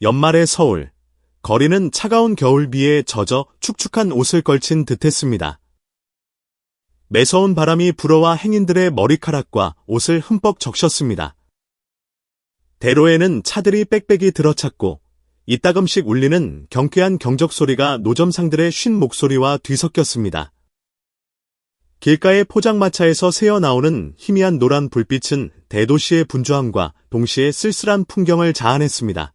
연말의 서울. 거리는 차가운 겨울비에 젖어 축축한 옷을 걸친 듯했습니다. 매서운 바람이 불어와 행인들의 머리카락과 옷을 흠뻑 적셨습니다. 대로에는 차들이 빽빽이 들어찼고 이따금씩 울리는 경쾌한 경적 소리가 노점상들의 쉰 목소리와 뒤섞였습니다. 길가의 포장마차에서 새어나오는 희미한 노란 불빛은 대도시의 분주함과 동시에 쓸쓸한 풍경을 자아냈습니다.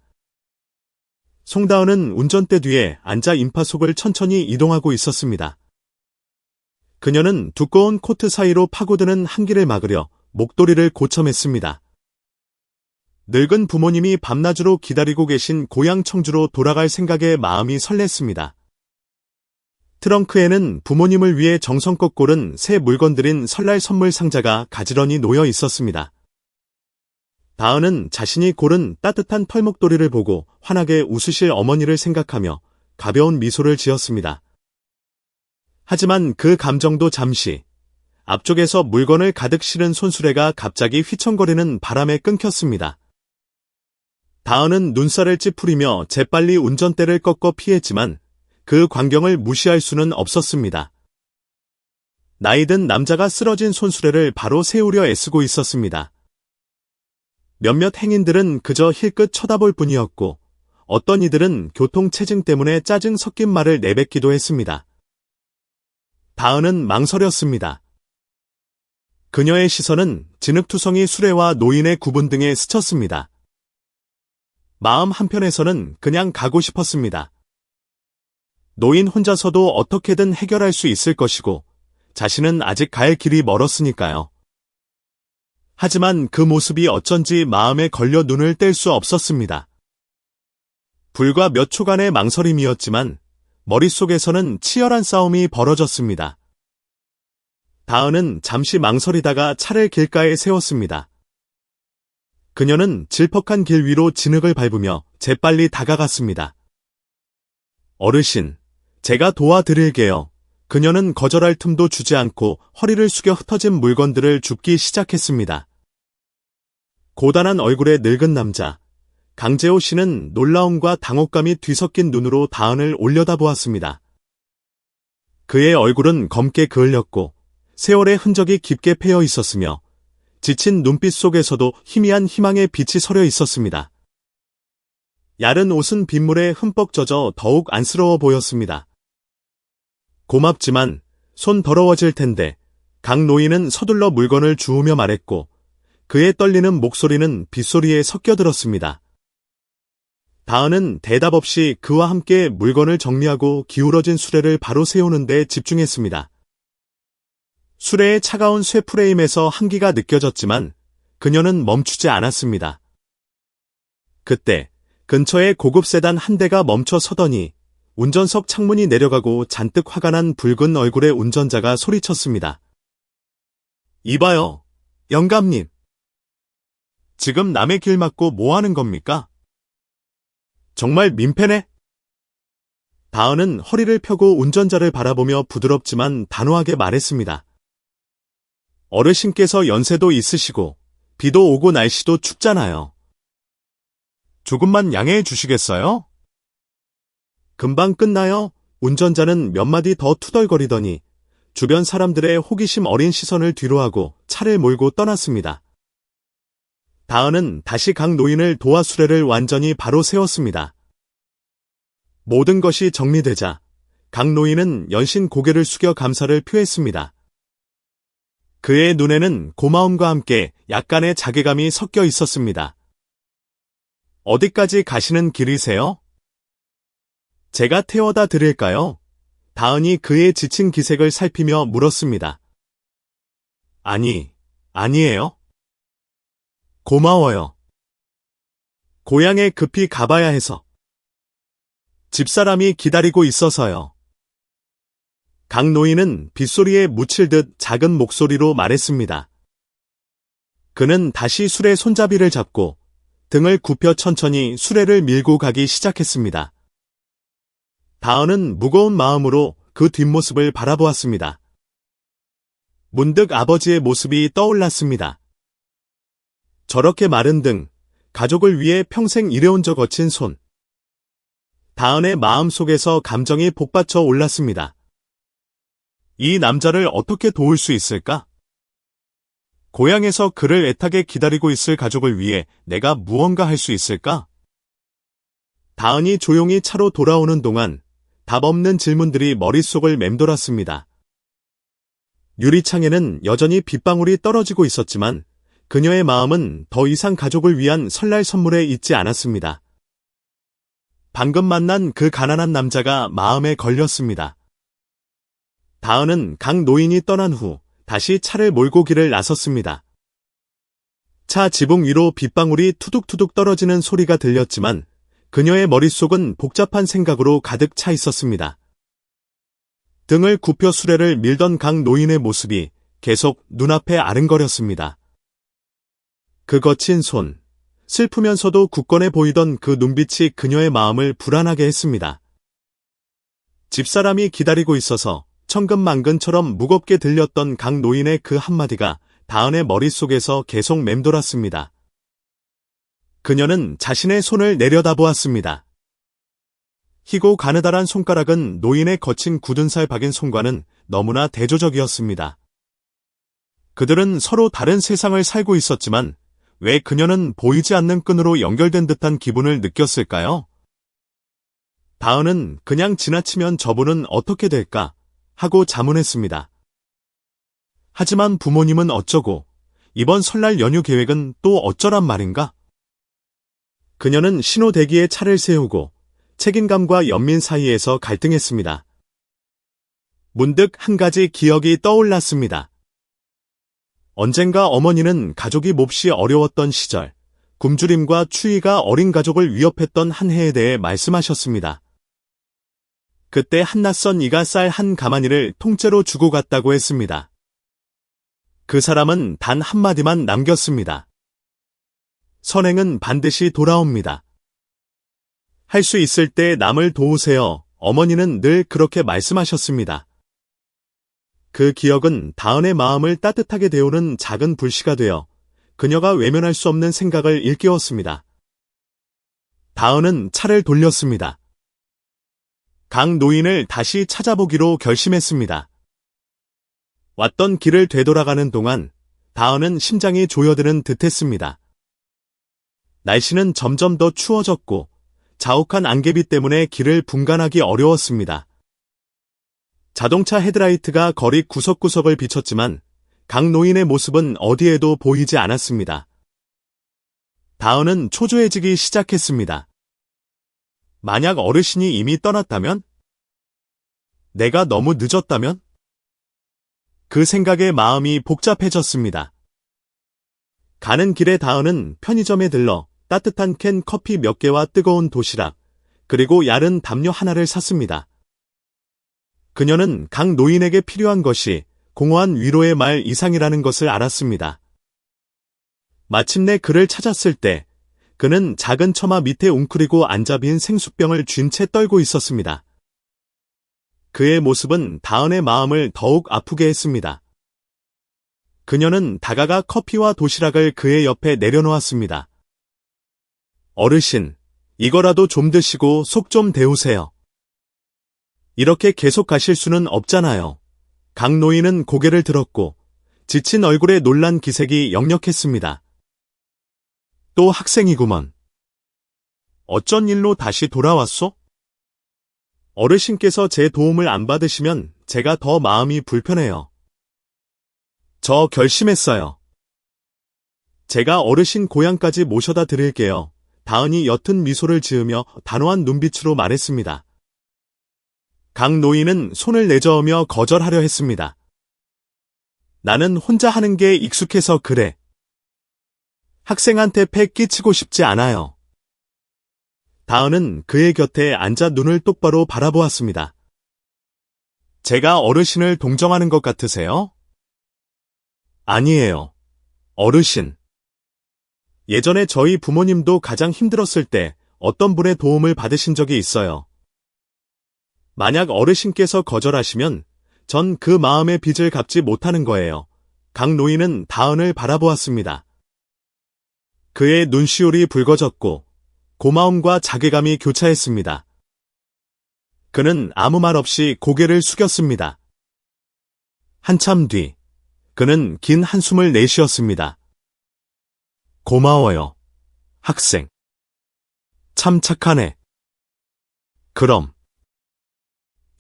송다은은 운전대 뒤에 앉아 임파속을 천천히 이동하고 있었습니다. 그녀는 두꺼운 코트 사이로 파고드는 한기를 막으려 목도리를 고쳐맸습니다. 늙은 부모님이 밤낮으로 기다리고 계신 고향 청주로 돌아갈 생각에 마음이 설렜습니다. 트렁크에는 부모님을 위해 정성껏 고른 새 물건들인 설날 선물 상자가 가지런히 놓여 있었습니다. 다은은 자신이 고른 따뜻한 털목도리를 보고 환하게 웃으실 어머니를 생각하며 가벼운 미소를 지었습니다. 하지만 그 감정도 잠시, 앞쪽에서 물건을 가득 실은 손수레가 갑자기 휘청거리는 바람에 끊겼습니다. 다은은 눈살을 찌푸리며 재빨리 운전대를 꺾어 피했지만 그 광경을 무시할 수는 없었습니다. 나이든 남자가 쓰러진 손수레를 바로 세우려 애쓰고 있었습니다. 몇몇 행인들은 그저 힐끗 쳐다볼 뿐이었고 어떤 이들은 교통체증 때문에 짜증 섞인 말을 내뱉기도 했습니다. 다은은 망설였습니다. 그녀의 시선은 진흙투성이 수레와 노인의 구분 등에 스쳤습니다. 마음 한편에서는 그냥 가고 싶었습니다. 노인 혼자서도 어떻게든 해결할 수 있을 것이고 자신은 아직 갈 길이 멀었으니까요. 하지만 그 모습이 어쩐지 마음에 걸려 눈을 뗄 수 없었습니다. 불과 몇 초간의 망설임이었지만 머릿속에서는 치열한 싸움이 벌어졌습니다. 다은은 잠시 망설이다가 차를 길가에 세웠습니다. 그녀는 질퍽한 길 위로 진흙을 밟으며 재빨리 다가갔습니다. 어르신, 제가 도와드릴게요. 그녀는 거절할 틈도 주지 않고 허리를 숙여 흩어진 물건들을 줍기 시작했습니다. 고단한 얼굴의 늙은 남자, 강재호 씨는 놀라움과 당혹감이 뒤섞인 눈으로 다은을 올려다보았습니다. 그의 얼굴은 검게 그을렸고 세월의 흔적이 깊게 패여 있었으며 지친 눈빛 속에서도 희미한 희망의 빛이 서려 있었습니다. 야른 옷은 빗물에 흠뻑 젖어 더욱 안쓰러워 보였습니다. 고맙지만 손 더러워질 텐데 강 노인은 서둘러 물건을 주우며 말했고 그의 떨리는 목소리는 빗소리에 섞여들었습니다. 다은은 대답 없이 그와 함께 물건을 정리하고 기울어진 수레를 바로 세우는 데 집중했습니다. 수레의 차가운 쇠 프레임에서 한기가 느껴졌지만 그녀는 멈추지 않았습니다. 그때 근처에 고급 세단 한 대가 멈춰 서더니 운전석 창문이 내려가고 잔뜩 화가 난 붉은 얼굴의 운전자가 소리쳤습니다. 이봐요, 영감님. 지금 남의 길 막고 뭐 하는 겁니까? 정말 민폐네? 다은은 허리를 펴고 운전자를 바라보며 부드럽지만 단호하게 말했습니다. 어르신께서 연세도 있으시고 비도 오고 날씨도 춥잖아요. 조금만 양해해 주시겠어요? 금방 끝나요? 운전자는 몇 마디 더 투덜거리더니 주변 사람들의 호기심 어린 시선을 뒤로하고 차를 몰고 떠났습니다. 다은은 다시 강 노인을 도와 수레를 완전히 바로 세웠습니다. 모든 것이 정리되자 강 노인은 연신 고개를 숙여 감사를 표했습니다. 그의 눈에는 고마움과 함께 약간의 자괴감이 섞여 있었습니다. 어디까지 가시는 길이세요? 제가 태워다 드릴까요? 다은이 그의 지친 기색을 살피며 물었습니다. 아니에요. 고마워요. 고향에 급히 가봐야 해서. 집사람이 기다리고 있어서요. 강 노인은 빗소리에 묻힐 듯 작은 목소리로 말했습니다. 그는 다시 수레 손잡이를 잡고 등을 굽혀 천천히 수레를 밀고 가기 시작했습니다. 다은은 무거운 마음으로 그 뒷모습을 바라보았습니다. 문득 아버지의 모습이 떠올랐습니다. 저렇게 마른 등, 가족을 위해 평생 일해온 적 거친 손, 다은의 마음속에서 감정이 복받쳐 올랐습니다. 이 남자를 어떻게 도울 수 있을까? 고향에서 그를 애타게 기다리고 있을 가족을 위해 내가 무언가 할 수 있을까? 다은이 조용히 차로 돌아오는 동안 답 없는 질문들이 머릿속을 맴돌았습니다. 유리창에는 여전히 빗방울이 떨어지고 있었지만 그녀의 마음은 더 이상 가족을 위한 설날 선물에 있지 않았습니다. 방금 만난 그 가난한 남자가 마음에 걸렸습니다. 다은은 강 노인이 떠난 후 다시 차를 몰고 길을 나섰습니다. 차 지붕 위로 빗방울이 투둑투둑 떨어지는 소리가 들렸지만 그녀의 머릿속은 복잡한 생각으로 가득 차 있었습니다. 등을 굽혀 수레를 밀던 강 노인의 모습이 계속 눈앞에 아른거렸습니다. 그 거친 손, 슬프면서도 굳건해 보이던 그 눈빛이 그녀의 마음을 불안하게 했습니다. 집사람이 기다리고 있어서 천근만근처럼 무겁게 들렸던 강 노인의 그 한마디가 다은의 머릿속에서 계속 맴돌았습니다. 그녀는 자신의 손을 내려다보았습니다. 희고 가느다란 손가락은 노인의 거친 굳은 살 박인 손과는 너무나 대조적이었습니다. 그들은 서로 다른 세상을 살고 있었지만 왜 그녀는 보이지 않는 끈으로 연결된 듯한 기분을 느꼈을까요? 다은은 그냥 지나치면 저분은 어떻게 될까 하고 자문했습니다. 하지만 부모님은 어쩌고 이번 설날 연휴 계획은 또 어쩌란 말인가? 그녀는 신호대기에 차를 세우고 책임감과 연민 사이에서 갈등했습니다. 문득 한 가지 기억이 떠올랐습니다. 언젠가 어머니는 가족이 몹시 어려웠던 시절, 굶주림과 추위가 어린 가족을 위협했던 한 해에 대해 말씀하셨습니다. 그때 한낯선 이가 쌀 한 가마니를 통째로 주고 갔다고 했습니다. 그 사람은 단 한마디만 남겼습니다. 선행은 반드시 돌아옵니다. 할 수 있을 때 남을 도우세요. 어머니는 늘 그렇게 말씀하셨습니다. 그 기억은 다은의 마음을 따뜻하게 데우는 작은 불씨가 되어 그녀가 외면할 수 없는 생각을 일깨웠습니다. 다은은 차를 돌렸습니다. 강 노인을 다시 찾아보기로 결심했습니다. 왔던 길을 되돌아가는 동안 다은은 심장이 조여드는 듯했습니다. 날씨는 점점 더 추워졌고 자욱한 안개비 때문에 길을 분간하기 어려웠습니다. 자동차 헤드라이트가 거리 구석구석을 비췄지만 강 노인의 모습은 어디에도 보이지 않았습니다. 다은은 초조해지기 시작했습니다. 만약 어르신이 이미 떠났다면? 내가 너무 늦었다면? 그 생각에 마음이 복잡해졌습니다. 가는 길에 다은은 편의점에 들러 따뜻한 캔 커피 몇 개와 뜨거운 도시락, 그리고 얇은 담요 하나를 샀습니다. 그녀는 강 노인에게 필요한 것이 공허한 위로의 말 이상이라는 것을 알았습니다. 마침내 그를 찾았을 때 그는 작은 처마 밑에 웅크리고 앉아 빈 생수병을 쥔 채 떨고 있었습니다. 그의 모습은 다은의 마음을 더욱 아프게 했습니다. 그녀는 다가가 커피와 도시락을 그의 옆에 내려놓았습니다. 어르신, 이거라도 좀 드시고 속 좀 데우세요. 이렇게 계속 가실 수는 없잖아요. 강 노인은 고개를 들었고 지친 얼굴에 놀란 기색이 역력했습니다. 또 학생이구먼. 어쩐 일로 다시 돌아왔소? 어르신께서 제 도움을 안 받으시면 제가 더 마음이 불편해요. 저 결심했어요. 제가 어르신 고향까지 모셔다 드릴게요. 다은이 옅은 미소를 지으며 단호한 눈빛으로 말했습니다. 강 노인은 손을 내저으며 거절하려 했습니다. 나는 혼자 하는 게 익숙해서 그래. 학생한테 패 끼치고 싶지 않아요. 다은은 그의 곁에 앉아 눈을 똑바로 바라보았습니다. 제가 어르신을 동정하는 것 같으세요? 아니에요. 어르신. 예전에 저희 부모님도 가장 힘들었을 때 어떤 분의 도움을 받으신 적이 있어요. 만약 어르신께서 거절하시면 전 그 마음의 빚을 갚지 못하는 거예요. 강 노인은 다은을 바라보았습니다. 그의 눈시울이 붉어졌고 고마움과 자괴감이 교차했습니다. 그는 아무 말 없이 고개를 숙였습니다. 한참 뒤, 그는 긴 한숨을 내쉬었습니다. 고마워요, 학생. 참 착하네. 그럼.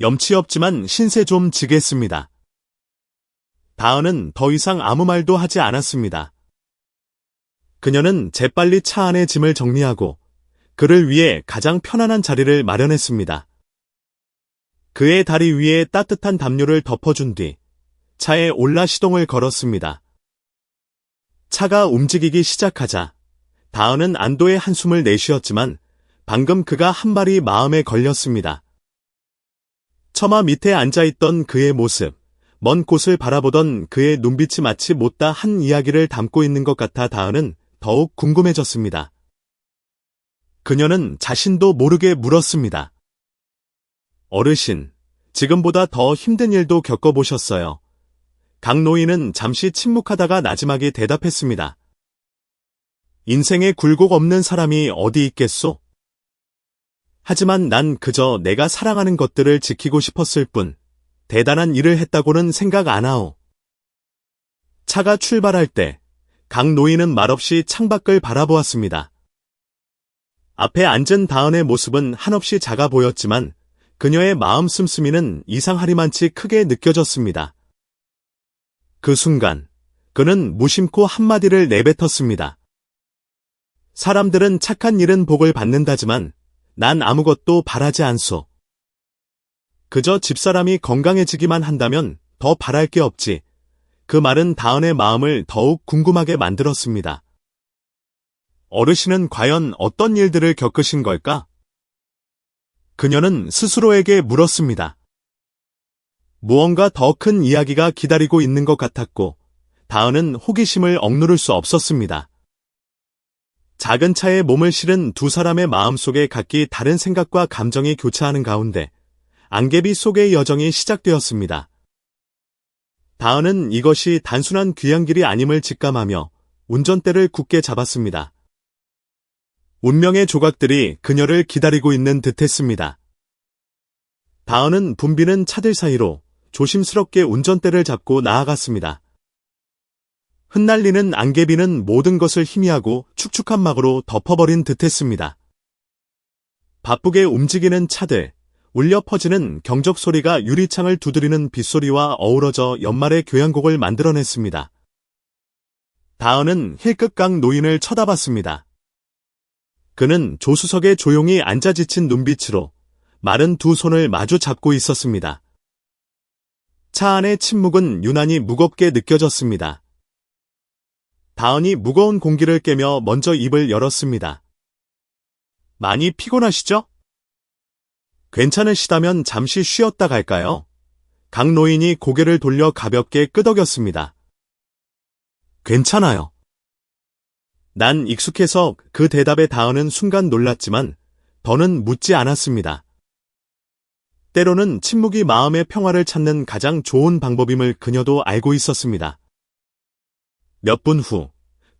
염치 없지만 신세 좀 지겠습니다. 다은은 더 이상 아무 말도 하지 않았습니다. 그녀는 재빨리 차 안에 짐을 정리하고 그를 위해 가장 편안한 자리를 마련했습니다. 그의 다리 위에 따뜻한 담요를 덮어준 뒤 차에 올라 시동을 걸었습니다. 차가 움직이기 시작하자 다은은 안도의 한숨을 내쉬었지만 방금 그가 한 말이 마음에 걸렸습니다. 처마 밑에 앉아있던 그의 모습, 먼 곳을 바라보던 그의 눈빛이 마치 못다 한 이야기를 담고 있는 것 같아 다은은 더욱 궁금해졌습니다. 그녀는 자신도 모르게 물었습니다. 어르신, 지금보다 더 힘든 일도 겪어보셨어요. 강 노인은 잠시 침묵하다가 나지막이 대답했습니다. 인생에 굴곡 없는 사람이 어디 있겠소? 하지만 난 그저 내가 사랑하는 것들을 지키고 싶었을 뿐 대단한 일을 했다고는 생각 안 하오. 차가 출발할 때 강 노인은 말없이 창밖을 바라보았습니다. 앞에 앉은 다은의 모습은 한없이 작아 보였지만 그녀의 마음 씀씀이는 이상하리만치 크게 느껴졌습니다. 그 순간 그는 무심코 한마디를 내뱉었습니다. 사람들은 착한 일은 복을 받는다지만 난 아무것도 바라지 않소. 그저 집사람이 건강해지기만 한다면 더 바랄 게 없지. 그 말은 다은의 마음을 더욱 궁금하게 만들었습니다. 어르신은 과연 어떤 일들을 겪으신 걸까? 그녀는 스스로에게 물었습니다. 무언가 더 큰 이야기가 기다리고 있는 것 같았고 다은은 호기심을 억누를 수 없었습니다. 작은 차에 몸을 실은 두 사람의 마음속에 각기 다른 생각과 감정이 교차하는 가운데 안개비 속의 여정이 시작되었습니다. 다은은 이것이 단순한 귀향길이 아님을 직감하며 운전대를 굳게 잡았습니다. 운명의 조각들이 그녀를 기다리고 있는 듯했습니다. 다은은 붐비는 차들 사이로 조심스럽게 운전대를 잡고 나아갔습니다. 흩날리는 안개비는 모든 것을 희미하고 축축한 막으로 덮어버린 듯했습니다. 바쁘게 움직이는 차들, 울려 퍼지는 경적 소리가 유리창을 두드리는 빗소리와 어우러져 연말의 교향곡을 만들어냈습니다. 다은은 힐끗강 노인을 쳐다봤습니다. 그는 조수석에 조용히 앉아 지친 눈빛으로 마른 두 손을 마주 잡고 있었습니다. 차 안의 침묵은 유난히 무겁게 느껴졌습니다. 다은이 무거운 공기를 깨며 먼저 입을 열었습니다. 많이 피곤하시죠? 괜찮으시다면 잠시 쉬었다 갈까요? 강 노인이 고개를 돌려 가볍게 끄덕였습니다. 괜찮아요. 난 익숙해서 그 대답에 다은은 순간 놀랐지만 더는 묻지 않았습니다. 때로는 침묵이 마음의 평화를 찾는 가장 좋은 방법임을 그녀도 알고 있었습니다. 몇 분 후,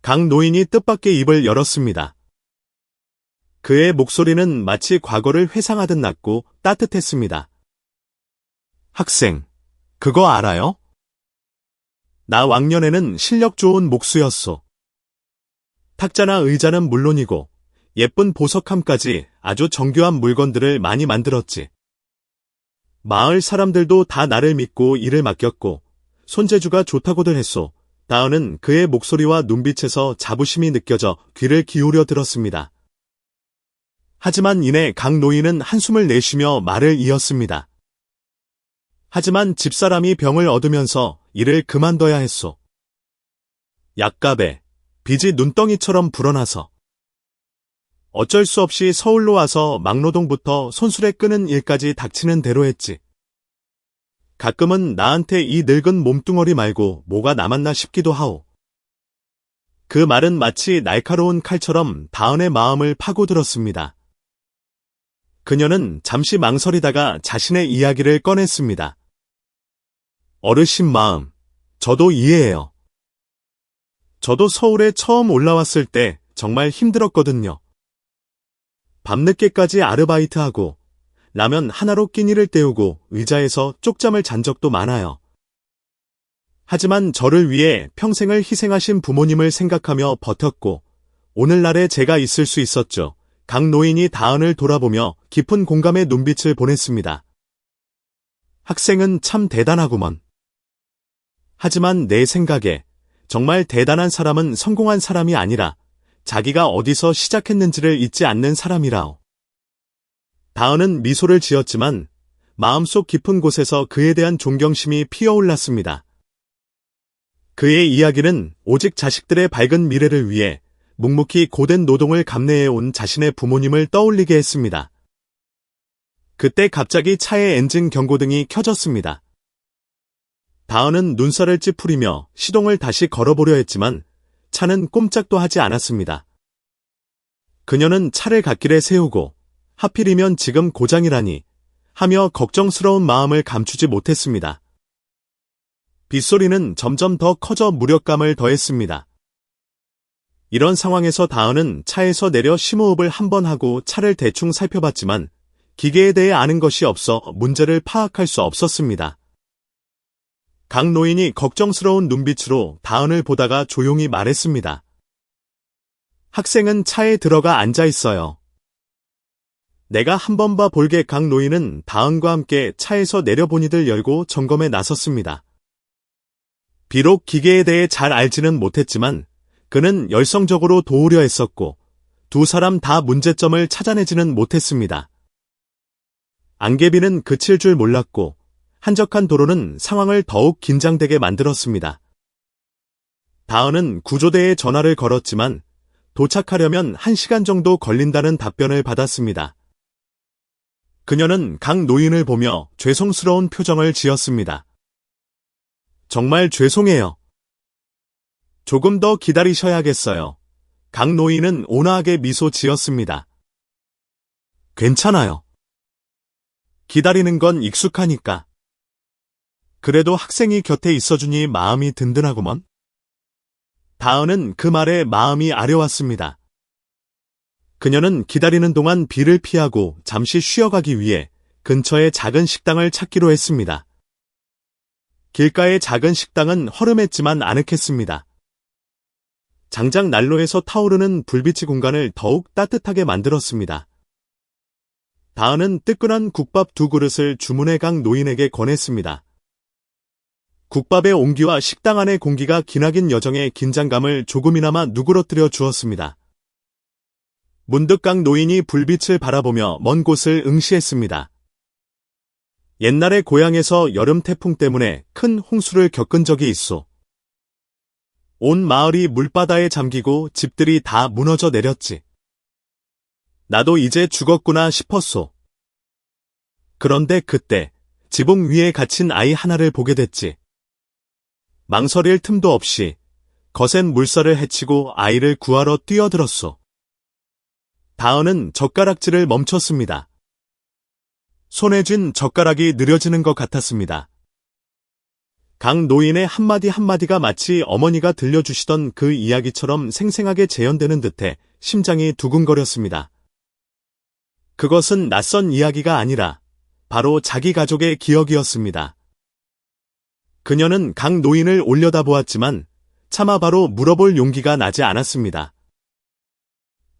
강 노인이 뜻밖의 입을 열었습니다. 그의 목소리는 마치 과거를 회상하듯 낮고 따뜻했습니다. 학생, 그거 알아요? 나 왕년에는 실력 좋은 목수였소. 탁자나 의자는 물론이고 예쁜 보석함까지 아주 정교한 물건들을 많이 만들었지. 마을 사람들도 다 나를 믿고 일을 맡겼고 손재주가 좋다고들 했소. 다은은 그의 목소리와 눈빛에서 자부심이 느껴져 귀를 기울여 들었습니다. 하지만 이내 강 노인은 한숨을 내쉬며 말을 이었습니다. 하지만 집사람이 병을 얻으면서 일을 그만둬야 했소. 약값에 빚이 눈덩이처럼 불어나서 어쩔 수 없이 서울로 와서 막노동부터 손수레 끄는 일까지 닥치는 대로 했지. 가끔은 나한테 이 늙은 몸뚱어리 말고 뭐가 남았나 싶기도 하오. 그 말은 마치 날카로운 칼처럼 다은의 마음을 파고들었습니다. 그녀는 잠시 망설이다가 자신의 이야기를 꺼냈습니다. 어르신 마음, 저도 이해해요. 저도 서울에 처음 올라왔을 때 정말 힘들었거든요. 밤늦게까지 아르바이트하고 라면 하나로 끼니를 때우고 의자에서 쪽잠을 잔 적도 많아요. 하지만 저를 위해 평생을 희생하신 부모님을 생각하며 버텼고 오늘날에 제가 있을 수 있었죠. 강 노인이 다은을 돌아보며 깊은 공감의 눈빛을 보냈습니다. 학생은 참 대단하구먼. 하지만 내 생각에 정말 대단한 사람은 성공한 사람이 아니라 자기가 어디서 시작했는지를 잊지 않는 사람이라오. 다은은 미소를 지었지만 마음속 깊은 곳에서 그에 대한 존경심이 피어올랐습니다. 그의 이야기는 오직 자식들의 밝은 미래를 위해 묵묵히 고된 노동을 감내해온 자신의 부모님을 떠올리게 했습니다. 그때 갑자기 차의 엔진 경고등이 켜졌습니다. 다은은 눈살을 찌푸리며 시동을 다시 걸어보려 했지만 차는 꼼짝도 하지 않았습니다. 그녀는 차를 갓길에 세우고 하필이면 지금 고장이라니 하며 걱정스러운 마음을 감추지 못했습니다. 빗소리는 점점 더 커져 무력감을 더했습니다. 이런 상황에서 다은은 차에서 내려 심호흡을 한번 하고 차를 대충 살펴봤지만 기계에 대해 아는 것이 없어 문제를 파악할 수 없었습니다. 강 노인이 걱정스러운 눈빛으로 다은을 보다가 조용히 말했습니다. 학생은 차에 들어가 앉아 있어요. 내가 한번 봐 볼게. 강 노인은 다은과 함께 차에서 내려보니들 열고 점검에 나섰습니다. 비록 기계에 대해 잘 알지는 못했지만 그는 열성적으로 도우려 했었고 두 사람 다 문제점을 찾아내지는 못했습니다. 안개비는 그칠 줄 몰랐고 한적한 도로는 상황을 더욱 긴장되게 만들었습니다. 다은은 구조대에 전화를 걸었지만 도착하려면 1시간 정도 걸린다는 답변을 받았습니다. 그녀는 강 노인을 보며 죄송스러운 표정을 지었습니다. 정말 죄송해요. 조금 더 기다리셔야겠어요. 강 노인은 온화하게 미소 지었습니다. 괜찮아요. 기다리는 건 익숙하니까. 그래도 학생이 곁에 있어주니 마음이 든든하구먼. 다은은 그 말에 마음이 아려왔습니다. 그녀는 기다리는 동안 비를 피하고 잠시 쉬어가기 위해 근처의 작은 식당을 찾기로 했습니다. 길가의 작은 식당은 허름했지만 아늑했습니다. 장작 난로에서 타오르는 불빛이 공간을 더욱 따뜻하게 만들었습니다. 다은은 뜨끈한 국밥 2그릇을 주문해 강 노인에게 권했습니다. 국밥의 온기와 식당 안의 공기가 기나긴 여정의 긴장감을 조금이나마 누그러뜨려 주었습니다. 문득 강 노인이 불빛을 바라보며 먼 곳을 응시했습니다. 옛날에 고향에서 여름 태풍 때문에 큰 홍수를 겪은 적이 있소. 온 마을이 물바다에 잠기고 집들이 다 무너져 내렸지. 나도 이제 죽었구나 싶었소. 그런데 그때 지붕 위에 갇힌 아이 하나를 보게 됐지. 망설일 틈도 없이 거센 물살을 헤치고 아이를 구하러 뛰어들었소. 다은은 젓가락질을 멈췄습니다. 손에 쥔 젓가락이 느려지는 것 같았습니다. 강 노인의 한마디 한마디가 마치 어머니가 들려주시던 그 이야기처럼 생생하게 재현되는 듯해 심장이 두근거렸습니다. 그것은 낯선 이야기가 아니라 바로 자기 가족의 기억이었습니다. 그녀는 강 노인을 올려다보았지만 차마 바로 물어볼 용기가 나지 않았습니다.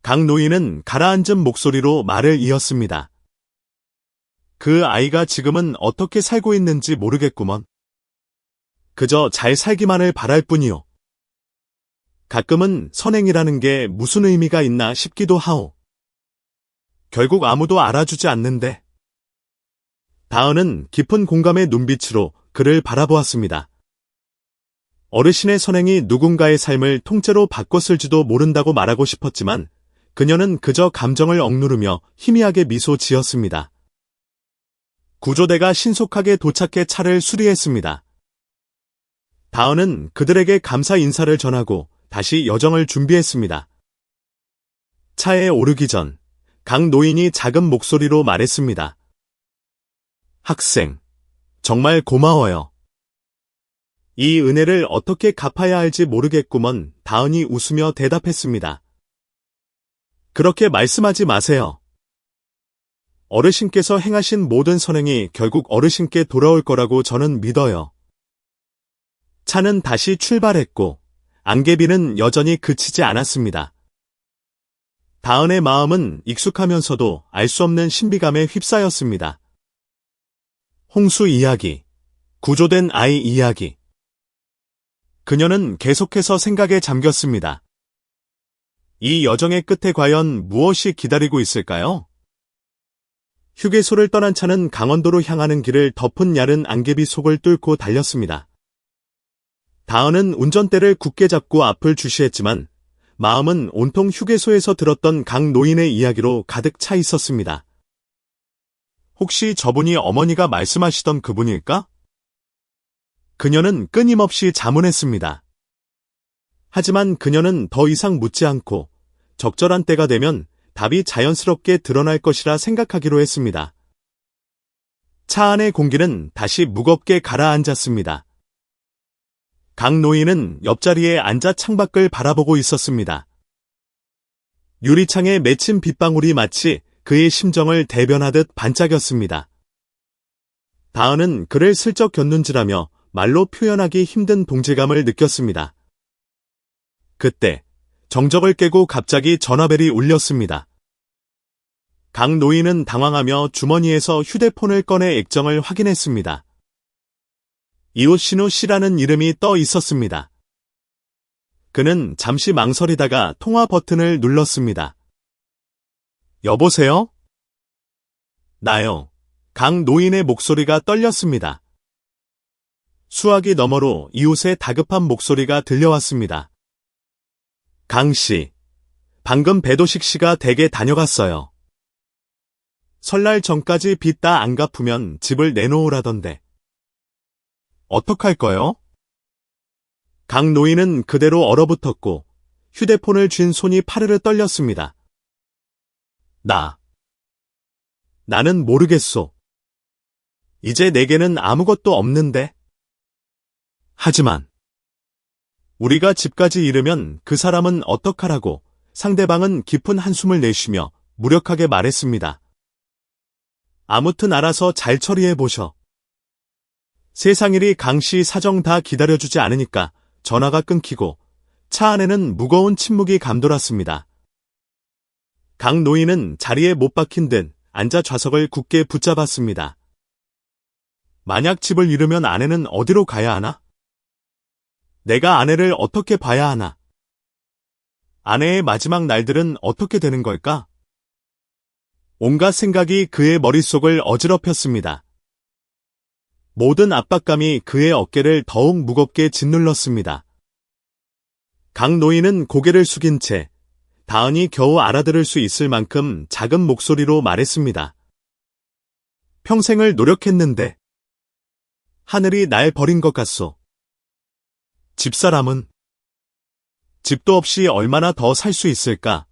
강 노인은 가라앉은 목소리로 말을 이었습니다. 그 아이가 지금은 어떻게 살고 있는지 모르겠구먼. 그저 잘 살기만을 바랄 뿐이요. 가끔은 선행이라는 게 무슨 의미가 있나 싶기도 하오. 결국 아무도 알아주지 않는데. 다은은 깊은 공감의 눈빛으로 그를 바라보았습니다. 어르신의 선행이 누군가의 삶을 통째로 바꿨을지도 모른다고 말하고 싶었지만 그녀는 그저 감정을 억누르며 희미하게 미소 지었습니다. 구조대가 신속하게 도착해 차를 수리했습니다. 다은은 그들에게 감사 인사를 전하고 다시 여정을 준비했습니다. 차에 오르기 전 강 노인이 작은 목소리로 말했습니다. 학생, 정말 고마워요. 이 은혜를 어떻게 갚아야 할지 모르겠구먼. 다은이 웃으며 대답했습니다. 그렇게 말씀하지 마세요. 어르신께서 행하신 모든 선행이 결국 어르신께 돌아올 거라고 저는 믿어요. 차는 다시 출발했고 안개비는 여전히 그치지 않았습니다. 다은의 마음은 익숙하면서도 알 수 없는 신비감에 휩싸였습니다. 홍수 이야기, 구조된 아이 이야기. 그녀는 계속해서 생각에 잠겼습니다. 이 여정의 끝에 과연 무엇이 기다리고 있을까요? 휴게소를 떠난 차는 강원도로 향하는 길을 덮은 얇은 안개비 속을 뚫고 달렸습니다. 다은은 운전대를 굳게 잡고 앞을 주시했지만 마음은 온통 휴게소에서 들었던 강 노인의 이야기로 가득 차 있었습니다. 혹시 저분이 어머니가 말씀하시던 그분일까? 그녀는 끊임없이 자문했습니다. 하지만 그녀는 더 이상 묻지 않고 적절한 때가 되면 답이 자연스럽게 드러날 것이라 생각하기로 했습니다. 차 안의 공기는 다시 무겁게 가라앉았습니다. 강 노인은 옆자리에 앉아 창밖을 바라보고 있었습니다. 유리창에 맺힌 빗방울이 마치 그의 심정을 대변하듯 반짝였습니다. 다은은 그를 슬쩍 곁눈질하며 말로 표현하기 힘든 동질감을 느꼈습니다. 그때 정적을 깨고 갑자기 전화벨이 울렸습니다. 강 노인은 당황하며 주머니에서 휴대폰을 꺼내 액정을 확인했습니다. 이웃신우 씨라는 이름이 떠 있었습니다. 그는 잠시 망설이다가 통화 버튼을 눌렀습니다. 여보세요? 나요. 강 노인의 목소리가 떨렸습니다. 수화기 너머로 이웃의 다급한 목소리가 들려왔습니다. 강 씨, 방금 배도식 씨가 댁에 다녀갔어요. 설날 전까지 빚 다 안 갚으면 집을 내놓으라던데. 어떡할 거요? 강 노인은 그대로 얼어붙었고 휴대폰을 쥔 손이 파르르 떨렸습니다. 나는 모르겠소. 이제 내게는 아무것도 없는데. 하지만 우리가 집까지 이르면 그 사람은 어떡하라고 상대방은 깊은 한숨을 내쉬며 무력하게 말했습니다. 아무튼 알아서 잘 처리해보셔. 세상일이 강씨 사정 다 기다려주지 않으니까 전화가 끊기고 차 안에는 무거운 침묵이 감돌았습니다. 강 노인은 자리에 못 박힌 듯 앉아 좌석을 굳게 붙잡았습니다. 만약 집을 잃으면 아내는 어디로 가야 하나? 내가 아내를 어떻게 봐야 하나? 아내의 마지막 날들은 어떻게 되는 걸까? 온갖 생각이 그의 머릿속을 어지럽혔습니다. 모든 압박감이 그의 어깨를 더욱 무겁게 짓눌렀습니다. 강 노인은 고개를 숙인 채 다은이 겨우 알아들을 수 있을 만큼 작은 목소리로 말했습니다. 평생을 노력했는데 하늘이 날 버린 것 같소. 집사람은 집도 없이 얼마나 더 살 수 있을까?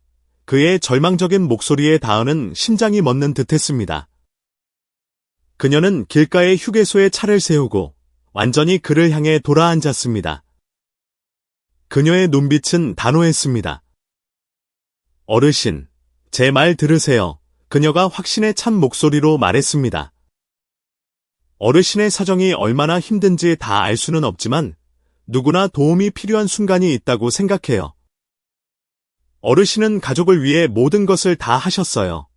그의 절망적인 목소리에 다은은 심장이 멎는 듯했습니다. 그녀는 길가의 휴게소에 차를 세우고 완전히 그를 향해 돌아앉았습니다. 그녀의 눈빛은 단호했습니다. 어르신, 제 말 들으세요. 그녀가 확신에 찬 목소리로 말했습니다. 어르신의 사정이 얼마나 힘든지 다 알 수는 없지만 누구나 도움이 필요한 순간이 있다고 생각해요. 어르신은 가족을 위해 모든 것을 다 하셨어요.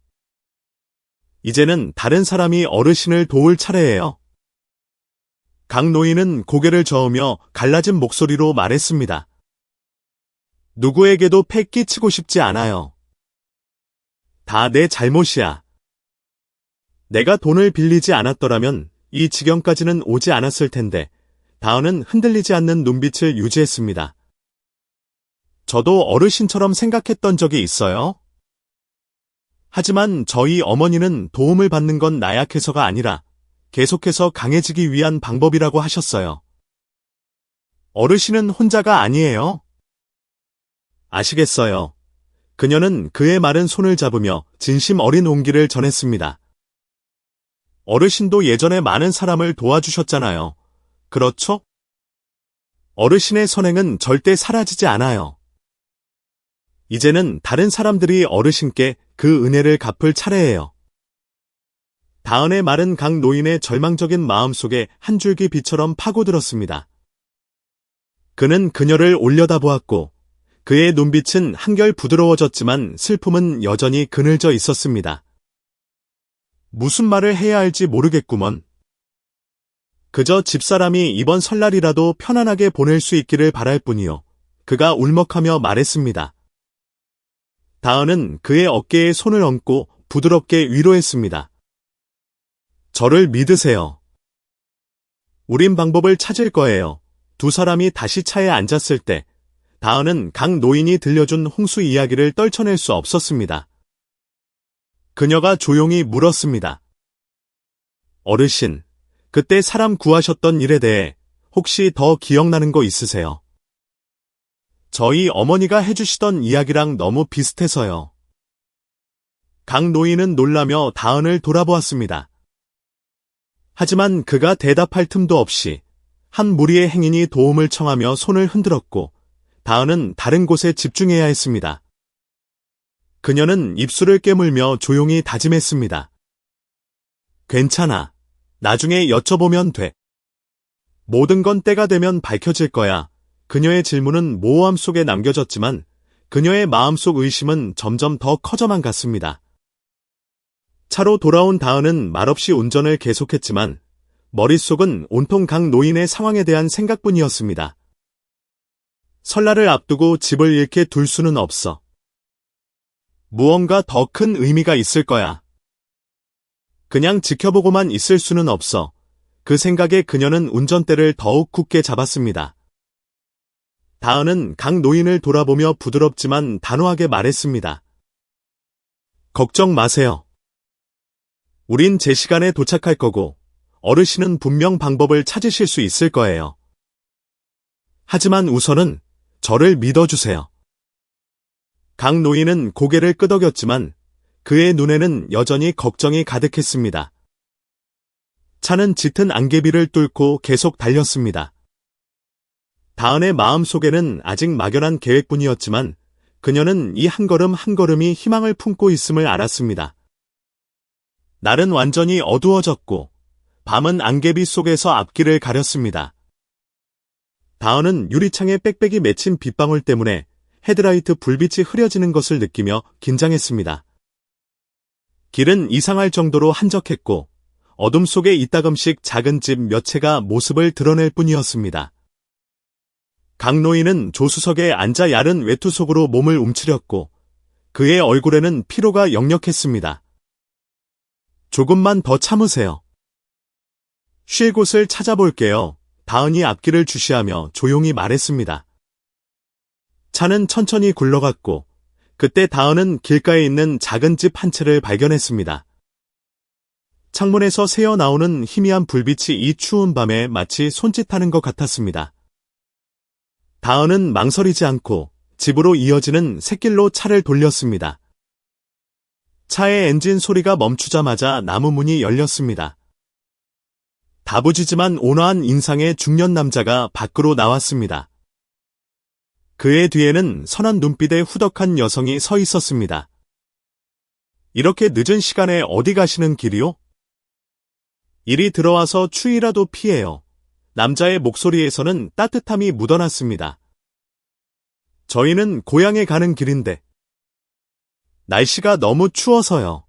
이제는 다른 사람이 어르신을 도울 차례예요. 강 노인은 고개를 저으며 갈라진 목소리로 말했습니다. 누구에게도 패 끼치고 싶지 않아요. 다 내 잘못이야. 내가 돈을 빌리지 않았더라면 이 지경까지는 오지 않았을 텐데. 다은은 흔들리지 않는 눈빛을 유지했습니다. 저도 어르신처럼 생각했던 적이 있어요. 하지만 저희 어머니는 도움을 받는 건 나약해서가 아니라 계속해서 강해지기 위한 방법이라고 하셨어요. 어르신은 혼자가 아니에요. 아시겠어요? 그녀는 그의 마른 손을 잡으며 진심 어린 온기를 전했습니다. 어르신도 예전에 많은 사람을 도와주셨잖아요. 그렇죠? 어르신의 선행은 절대 사라지지 않아요. 이제는 다른 사람들이 어르신께 그 은혜를 갚을 차례예요. 다은의 말은 강 노인의 절망적인 마음속에 한 줄기 빛처럼 파고들었습니다. 그는 그녀를 올려다보았고 그의 눈빛은 한결 부드러워졌지만 슬픔은 여전히 그늘져 있었습니다. 무슨 말을 해야 할지 모르겠구먼. 그저 집사람이 이번 설날이라도 편안하게 보낼 수 있기를 바랄 뿐이요. 그가 울먹하며 말했습니다. 다은은 그의 어깨에 손을 얹고 부드럽게 위로했습니다. 저를 믿으세요. 우린 방법을 찾을 거예요. 두 사람이 다시 차에 앉았을 때 다은은 강 노인이 들려준 홍수 이야기를 떨쳐낼 수 없었습니다. 그녀가 조용히 물었습니다. 어르신, 그때 사람 구하셨던 일에 대해 혹시 더 기억나는 거 있으세요? 저희 어머니가 해주시던 이야기랑 너무 비슷해서요. 강 노인은 놀라며 다은을 돌아보았습니다. 하지만 그가 대답할 틈도 없이 한 무리의 행인이 도움을 청하며 손을 흔들었고 다은은 다른 곳에 집중해야 했습니다. 그녀는 입술을 깨물며 조용히 다짐했습니다. 괜찮아. 나중에 여쭤보면 돼. 모든 건 때가 되면 밝혀질 거야. 그녀의 질문은 모호함 속에 남겨졌지만 그녀의 마음속 의심은 점점 더 커져만 갔습니다. 차로 돌아온 다은은 말없이 운전을 계속했지만 머릿속은 온통 강 노인의 상황에 대한 생각뿐이었습니다. 설날을 앞두고 집을 잃게 둘 수는 없어. 무언가 더 큰 의미가 있을 거야. 그냥 지켜보고만 있을 수는 없어. 그 생각에 그녀는 운전대를 더욱 굳게 잡았습니다. 다은은 강 노인을 돌아보며 부드럽지만 단호하게 말했습니다. 걱정 마세요. 우린 제 시간에 도착할 거고 어르신은 분명 방법을 찾으실 수 있을 거예요. 하지만 우선은 저를 믿어주세요. 강 노인은 고개를 끄덕였지만 그의 눈에는 여전히 걱정이 가득했습니다. 차는 짙은 안개비를 뚫고 계속 달렸습니다. 다은의 마음속에는 아직 막연한 계획뿐이었지만 그녀는 이 한 걸음 한 걸음이 희망을 품고 있음을 알았습니다. 날은 완전히 어두워졌고 밤은 안개비 속에서 앞길을 가렸습니다. 다은은 유리창에 빽빽이 맺힌 빗방울 때문에 헤드라이트 불빛이 흐려지는 것을 느끼며 긴장했습니다. 길은 이상할 정도로 한적했고 어둠 속에 이따금씩 작은 집 몇 채가 모습을 드러낼 뿐이었습니다. 강 노인은 조수석에 앉아 야른 외투 속으로 몸을 움츠렸고 그의 얼굴에는 피로가 역력했습니다. 조금만 더 참으세요. 쉴 곳을 찾아볼게요. 다은이 앞길을 주시하며 조용히 말했습니다. 차는 천천히 굴러갔고 그때 다은은 길가에 있는 작은 집 한 채를 발견했습니다. 창문에서 새어나오는 희미한 불빛이 이 추운 밤에 마치 손짓하는 것 같았습니다. 다은은 망설이지 않고 집으로 이어지는 샛길로 차를 돌렸습니다. 차의 엔진 소리가 멈추자마자 나무 문이 열렸습니다. 다부지지만 온화한 인상의 중년 남자가 밖으로 나왔습니다. 그의 뒤에는 선한 눈빛의 후덕한 여성이 서 있었습니다. 이렇게 늦은 시간에 어디 가시는 길이요? 이리 들어와서 추위라도 피해요. 남자의 목소리에서는 따뜻함이 묻어났습니다. 저희는 고향에 가는 길인데. 날씨가 너무 추워서요.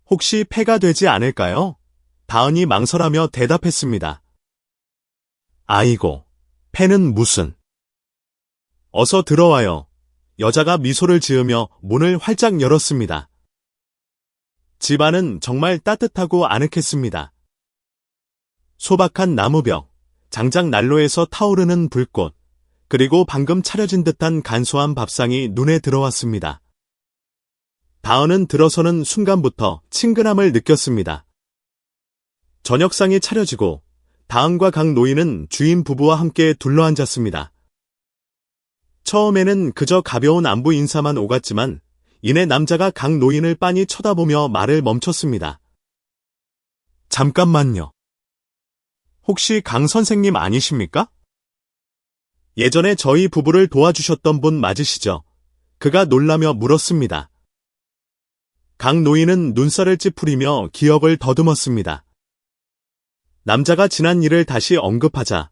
혹시 폐가 되지 않을까요? 다은이 망설하며 대답했습니다. 아이고, 폐는 무슨. 어서 들어와요. 여자가 미소를 지으며 문을 활짝 열었습니다. 집 안은 정말 따뜻하고 아늑했습니다. 소박한 나무벽, 장작 난로에서 타오르는 불꽃, 그리고 방금 차려진 듯한 간소한 밥상이 눈에 들어왔습니다. 다은은 들어서는 순간부터 친근함을 느꼈습니다. 저녁상이 차려지고 다은과 강 노인은 주인 부부와 함께 둘러앉았습니다. 처음에는 그저 가벼운 안부 인사만 오갔지만 이내 남자가 강 노인을 빤히 쳐다보며 말을 멈췄습니다. 잠깐만요. 혹시 강 선생님 아니십니까? 예전에 저희 부부를 도와주셨던 분 맞으시죠? 그가 놀라며 물었습니다. 강 노인은 눈살을 찌푸리며 기억을 더듬었습니다. 남자가 지난 일을 다시 언급하자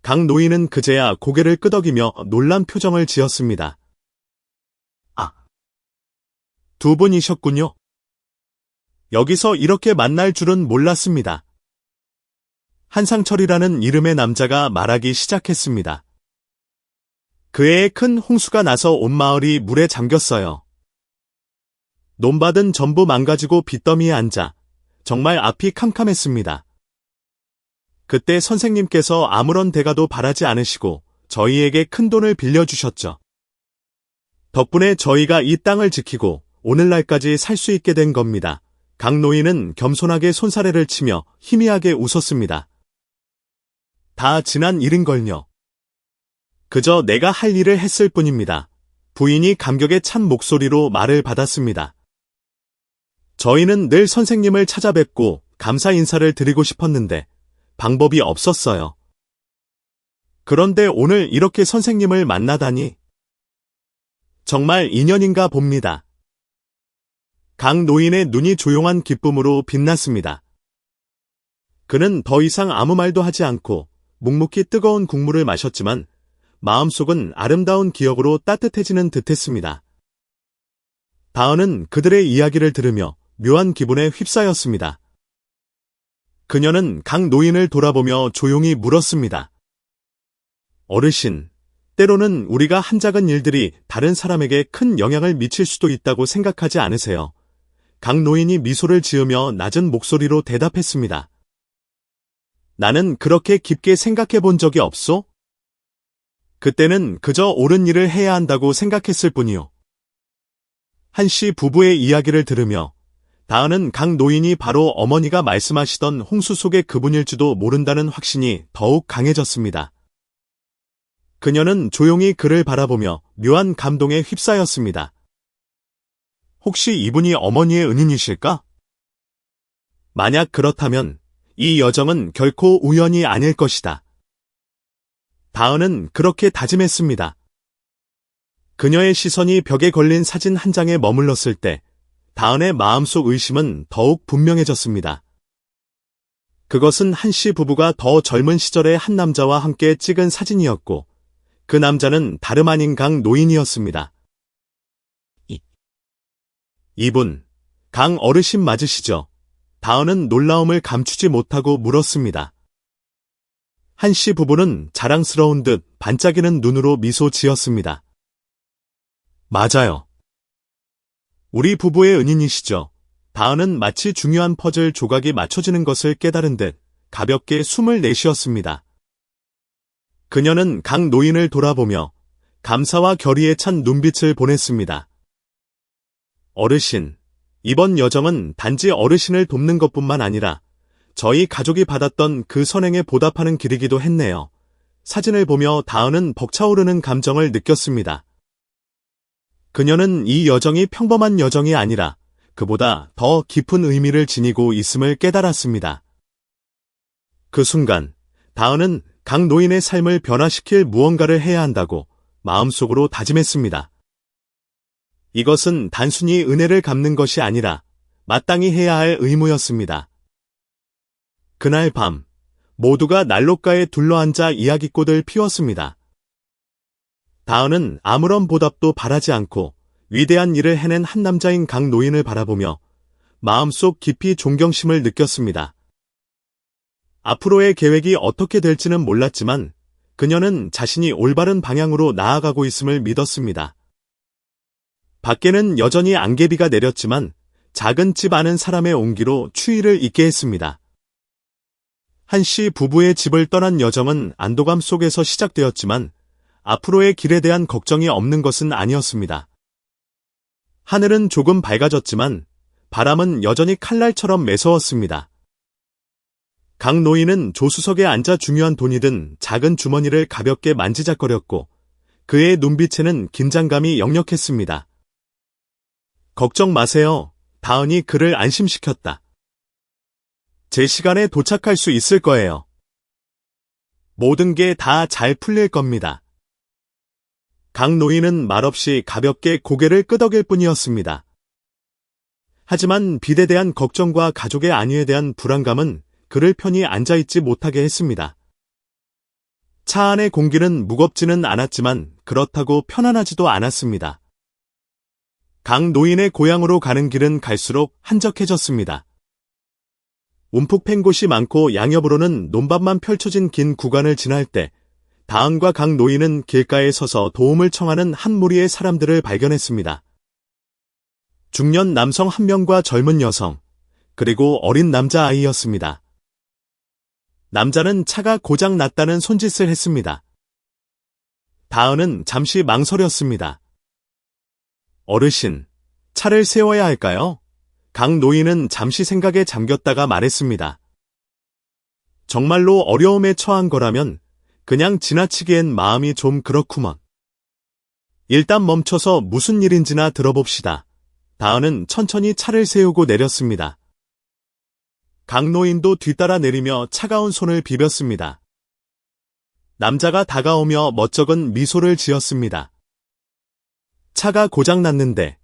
강 노인은 그제야 고개를 끄덕이며 놀란 표정을 지었습니다. 아, 두 분이셨군요. 여기서 이렇게 만날 줄은 몰랐습니다. 한상철이라는 이름의 남자가 말하기 시작했습니다. 그 해에 큰 홍수가 나서 온 마을이 물에 잠겼어요. 논밭은 전부 망가지고 빚더미에 앉아 정말 앞이 캄캄했습니다. 그때 선생님께서 아무런 대가도 바라지 않으시고 저희에게 큰 돈을 빌려주셨죠. 덕분에 저희가 이 땅을 지키고 오늘날까지 살 수 있게 된 겁니다. 강 노인은 겸손하게 손사래를 치며 희미하게 웃었습니다. 다 지난 일인걸요. 그저 내가 할 일을 했을 뿐입니다. 부인이 감격에 찬 목소리로 말을 받았습니다. 저희는 늘 선생님을 찾아뵙고 감사 인사를 드리고 싶었는데 방법이 없었어요. 그런데 오늘 이렇게 선생님을 만나다니 정말 인연인가 봅니다. 강 노인의 눈이 조용한 기쁨으로 빛났습니다. 그는 더 이상 아무 말도 하지 않고 묵묵히 뜨거운 국물을 마셨지만 마음속은 아름다운 기억으로 따뜻해지는 듯했습니다. 다은은 그들의 이야기를 들으며 묘한 기분에 휩싸였습니다. 그녀는 강 노인을 돌아보며 조용히 물었습니다. 어르신, 때로는 우리가 한 작은 일들이 다른 사람에게 큰 영향을 미칠 수도 있다고 생각하지 않으세요? 강 노인이 미소를 지으며 낮은 목소리로 대답했습니다. 나는 그렇게 깊게 생각해 본 적이 없소? 그때는 그저 옳은 일을 해야 한다고 생각했을 뿐이요. 한씨 부부의 이야기를 들으며 다은은 강 노인이 바로 어머니가 말씀하시던 홍수 속의 그분일지도 모른다는 확신이 더욱 강해졌습니다. 그녀는 조용히 그를 바라보며 묘한 감동에 휩싸였습니다. 혹시 이분이 어머니의 은인이실까? 만약 그렇다면 이 여정은 결코 우연이 아닐 것이다. 다은은 그렇게 다짐했습니다. 그녀의 시선이 벽에 걸린 사진 한 장에 머물렀을 때 다은의 마음속 의심은 더욱 분명해졌습니다. 그것은 한씨 부부가 더 젊은 시절의 한 남자와 함께 찍은 사진이었고 그 남자는 다름 아닌 강 노인이었습니다. 이분, 강 어르신 맞으시죠? 다은은 놀라움을 감추지 못하고 물었습니다. 한씨 부부는 자랑스러운 듯 반짝이는 눈으로 미소 지었습니다. 맞아요. 우리 부부의 은인이시죠. 다은은 마치 중요한 퍼즐 조각이 맞춰지는 것을 깨달은 듯 가볍게 숨을 내쉬었습니다. 그녀는 강 노인을 돌아보며 감사와 결의에 찬 눈빛을 보냈습니다. 어르신, 이번 여정은 단지 어르신을 돕는 것뿐만 아니라 저희 가족이 받았던 그 선행에 보답하는 길이기도 했네요. 사진을 보며 다은은 벅차오르는 감정을 느꼈습니다. 그녀는 이 여정이 평범한 여정이 아니라 그보다 더 깊은 의미를 지니고 있음을 깨달았습니다. 그 순간 다은은 강 노인의 삶을 변화시킬 무언가를 해야 한다고 마음속으로 다짐했습니다. 이것은 단순히 은혜를 갚는 것이 아니라 마땅히 해야 할 의무였습니다. 그날 밤 모두가 난로가에 둘러앉아 이야기꽃을 피웠습니다. 다은은 아무런 보답도 바라지 않고 위대한 일을 해낸 한 남자인 강 노인을 바라보며 마음속 깊이 존경심을 느꼈습니다. 앞으로의 계획이 어떻게 될지는 몰랐지만 그녀는 자신이 올바른 방향으로 나아가고 있음을 믿었습니다. 밖에는 여전히 안개비가 내렸지만 작은 집 아는 사람의 온기로 추위를 잊게 했습니다. 한씨 부부의 집을 떠난 여정은 안도감 속에서 시작되었지만 앞으로의 길에 대한 걱정이 없는 것은 아니었습니다. 하늘은 조금 밝아졌지만 바람은 여전히 칼날처럼 매서웠습니다. 강 노인은 조수석에 앉아 중요한 돈이 든 작은 주머니를 가볍게 만지작거렸고 그의 눈빛에는 긴장감이 역력했습니다. 걱정 마세요. 다은이 그를 안심시켰다. 제 시간에 도착할 수 있을 거예요. 모든 게 다 잘 풀릴 겁니다. 강 노인은 말없이 가볍게 고개를 끄덕일 뿐이었습니다. 하지만 빚에 대한 걱정과 가족의 안위에 대한 불안감은 그를 편히 앉아있지 못하게 했습니다. 차 안의 공기는 무겁지는 않았지만 그렇다고 편안하지도 않았습니다. 강 노인의 고향으로 가는 길은 갈수록 한적해졌습니다. 움푹 팬 곳이 많고 양옆으로는 논밭만 펼쳐진 긴 구간을 지날 때 다은과 강 노인은 길가에 서서 도움을 청하는 한 무리의 사람들을 발견했습니다. 중년 남성 한 명과 젊은 여성, 그리고 어린 남자아이였습니다. 남자는 차가 고장 났다는 손짓을 했습니다. 다은은 잠시 망설였습니다. 어르신, 차를 세워야 할까요? 강 노인은 잠시 생각에 잠겼다가 말했습니다. 정말로 어려움에 처한 거라면 그냥 지나치기엔 마음이 좀 그렇구먼. 일단 멈춰서 무슨 일인지나 들어봅시다. 다은은 천천히 차를 세우고 내렸습니다. 강 노인도 뒤따라 내리며 차가운 손을 비볐습니다. 남자가 다가오며 멋쩍은 미소를 지었습니다. 차가 고장났는데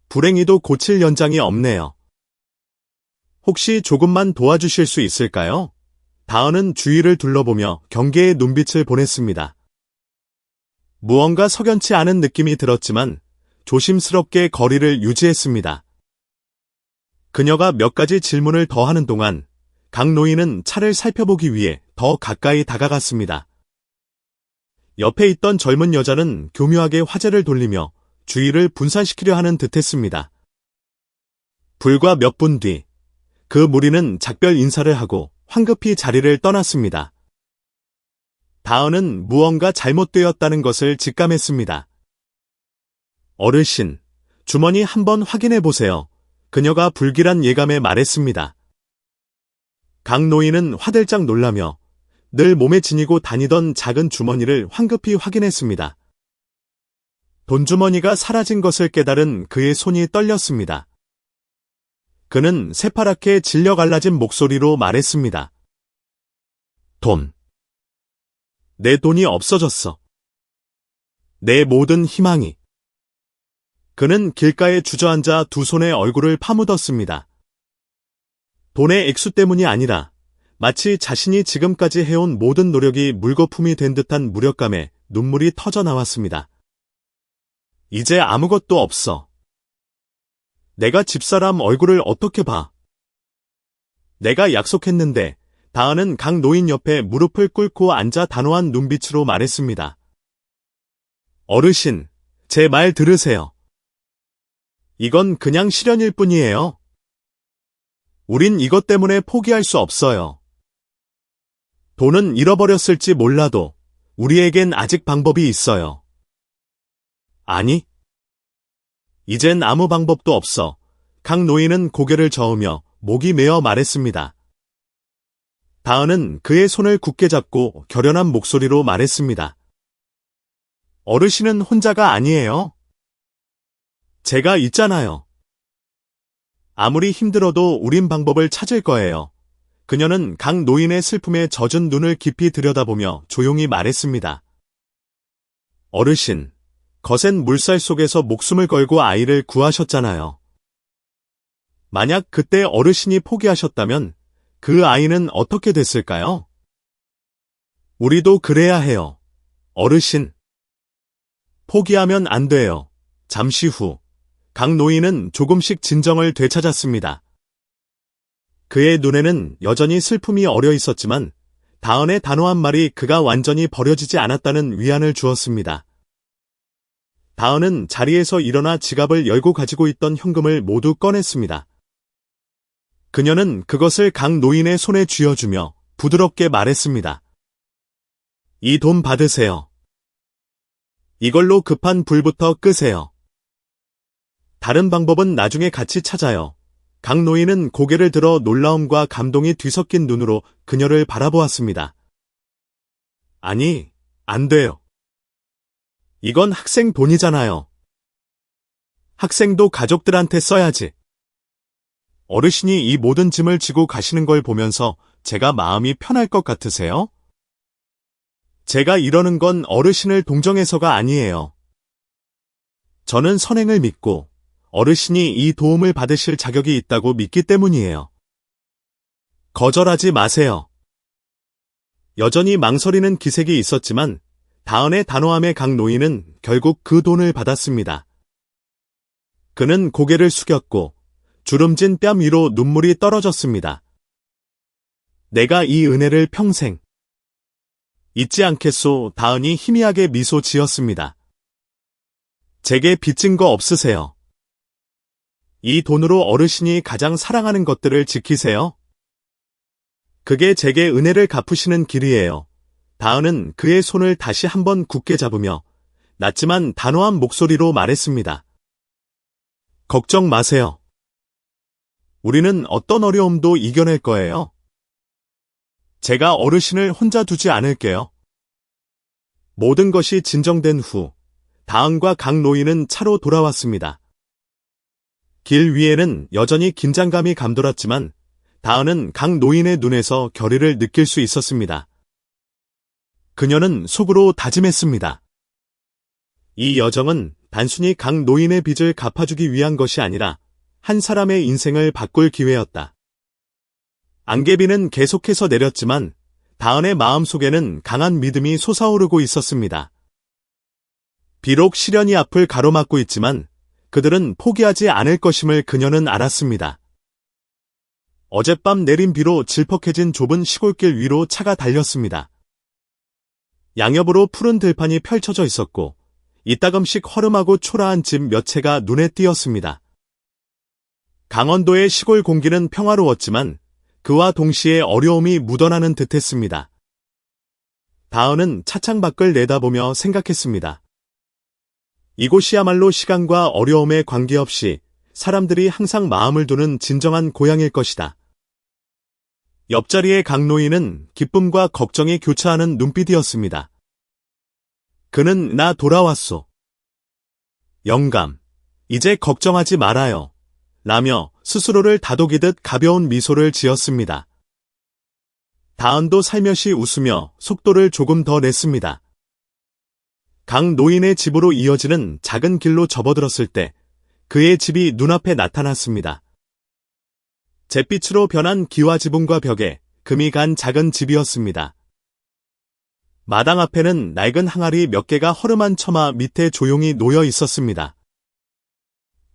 불행히도 고칠 연장이 없네요. 혹시 조금만 도와주실 수 있을까요? 다은은 주위를 둘러보며 경계의 눈빛을 보냈습니다. 무언가 석연치 않은 느낌이 들었지만 조심스럽게 거리를 유지했습니다. 그녀가 몇 가지 질문을 더 하는 동안 강 노인은 차를 살펴보기 위해 더 가까이 다가갔습니다. 옆에 있던 젊은 여자는 교묘하게 화제를 돌리며 주의를 분산시키려 하는 듯했습니다. 불과 몇 분 뒤, 그 무리는 작별 인사를 하고 황급히 자리를 떠났습니다. 다은은 무언가 잘못되었다는 것을 직감했습니다. 어르신, 주머니 한번 확인해 보세요. 그녀가 불길한 예감에 말했습니다. 강 노인은 화들짝 놀라며 늘 몸에 지니고 다니던 작은 주머니를 황급히 확인했습니다. 돈주머니가 사라진 것을 깨달은 그의 손이 떨렸습니다. 그는 새파랗게 질려 갈라진 목소리로 말했습니다. 돈. 내 돈이 없어졌어. 내 모든 희망이. 그는 길가에 주저앉아 두 손에 얼굴을 파묻었습니다. 돈의 액수 때문이 아니라 마치 자신이 지금까지 해온 모든 노력이 물거품이 된 듯한 무력감에 눈물이 터져 나왔습니다. 이제 아무것도 없어. 내가 집사람 얼굴을 어떻게 봐? 내가 약속했는데 다은은 강 노인 옆에 무릎을 꿇고 앉아 단호한 눈빛으로 말했습니다. 어르신, 제 말 들으세요. 이건 그냥 시련일 뿐이에요. 우린 이것 때문에 포기할 수 없어요. 돈은 잃어버렸을지 몰라도 우리에겐 아직 방법이 있어요. 아니, 이젠 아무 방법도 없어. 강 노인은 고개를 저으며 목이 메어 말했습니다. 다은은 그의 손을 굳게 잡고 결연한 목소리로 말했습니다. 어르신은 혼자가 아니에요. 제가 있잖아요. 아무리 힘들어도 우린 방법을 찾을 거예요. 그녀는 강 노인의 슬픔에 젖은 눈을 깊이 들여다보며 조용히 말했습니다. 어르신, 거센 물살 속에서 목숨을 걸고 아이를 구하셨잖아요. 만약 그때 어르신이 포기하셨다면 그 아이는 어떻게 됐을까요? 우리도 그래야 해요. 어르신. 포기하면 안 돼요. 잠시 후, 강 노인은 조금씩 진정을 되찾았습니다. 그의 눈에는 여전히 슬픔이 어려 있었지만 다은의 단호한 말이 그가 완전히 버려지지 않았다는 위안을 주었습니다. 다은은 자리에서 일어나 지갑을 열고 가지고 있던 현금을 모두 꺼냈습니다. 그녀는 그것을 강 노인의 손에 쥐어주며 부드럽게 말했습니다. 이 돈 받으세요. 이걸로 급한 불부터 끄세요. 다른 방법은 나중에 같이 찾아요. 강 노인은 고개를 들어 놀라움과 감동이 뒤섞인 눈으로 그녀를 바라보았습니다. 아니, 안 돼요. 이건 학생 돈이잖아요. 학생도 가족들한테 써야지. 어르신이 이 모든 짐을 지고 가시는 걸 보면서 제가 마음이 편할 것 같으세요? 제가 이러는 건 어르신을 동정해서가 아니에요. 저는 선행을 믿고 어르신이 이 도움을 받으실 자격이 있다고 믿기 때문이에요. 거절하지 마세요. 여전히 망설이는 기색이 있었지만 다은의 단호함에 강 노인은 결국 그 돈을 받았습니다. 그는 고개를 숙였고 주름진 뺨 위로 눈물이 떨어졌습니다. 내가 이 은혜를 평생 잊지 않겠소. 다은이 희미하게 미소 지었습니다. 제게 빚진 거 없으세요? 이 돈으로 어르신이 가장 사랑하는 것들을 지키세요. 그게 제게 은혜를 갚으시는 길이에요. 다은은 그의 손을 다시 한번 굳게 잡으며 낮지만 단호한 목소리로 말했습니다. 걱정 마세요. 우리는 어떤 어려움도 이겨낼 거예요. 제가 어르신을 혼자 두지 않을게요. 모든 것이 진정된 후 다은과 강 노인은 차로 돌아왔습니다. 길 위에는 여전히 긴장감이 감돌았지만 다은은 강 노인의 눈에서 결의를 느낄 수 있었습니다. 그녀는 속으로 다짐했습니다. 이 여정은 단순히 강 노인의 빚을 갚아주기 위한 것이 아니라 한 사람의 인생을 바꿀 기회였다. 안개비는 계속해서 내렸지만 다은의 마음속에는 강한 믿음이 솟아오르고 있었습니다. 비록 시련이 앞을 가로막고 있지만 그들은 포기하지 않을 것임을 그녀는 알았습니다. 어젯밤 내린 비로 질퍽해진 좁은 시골길 위로 차가 달렸습니다. 양옆으로 푸른 들판이 펼쳐져 있었고 이따금씩 허름하고 초라한 집 몇 채가 눈에 띄었습니다. 강원도의 시골 공기는 평화로웠지만 그와 동시에 어려움이 묻어나는 듯했습니다. 다은은 차창 밖을 내다보며 생각했습니다. 이곳이야말로 시간과 어려움에 관계없이 사람들이 항상 마음을 두는 진정한 고향일 것이다. 옆자리의 강 노인은 기쁨과 걱정이 교차하는 눈빛이었습니다. 그는 나 돌아왔소. 영감, 이제 걱정하지 말아요. 라며 스스로를 다독이듯 가벼운 미소를 지었습니다. 다은도 살며시 웃으며 속도를 조금 더 냈습니다. 강 노인의 집으로 이어지는 작은 길로 접어들었을 때 그의 집이 눈앞에 나타났습니다. 잿빛으로 변한 기와 지붕과 벽에 금이 간 작은 집이었습니다. 마당 앞에는 낡은 항아리 몇 개가 허름한 처마 밑에 조용히 놓여 있었습니다.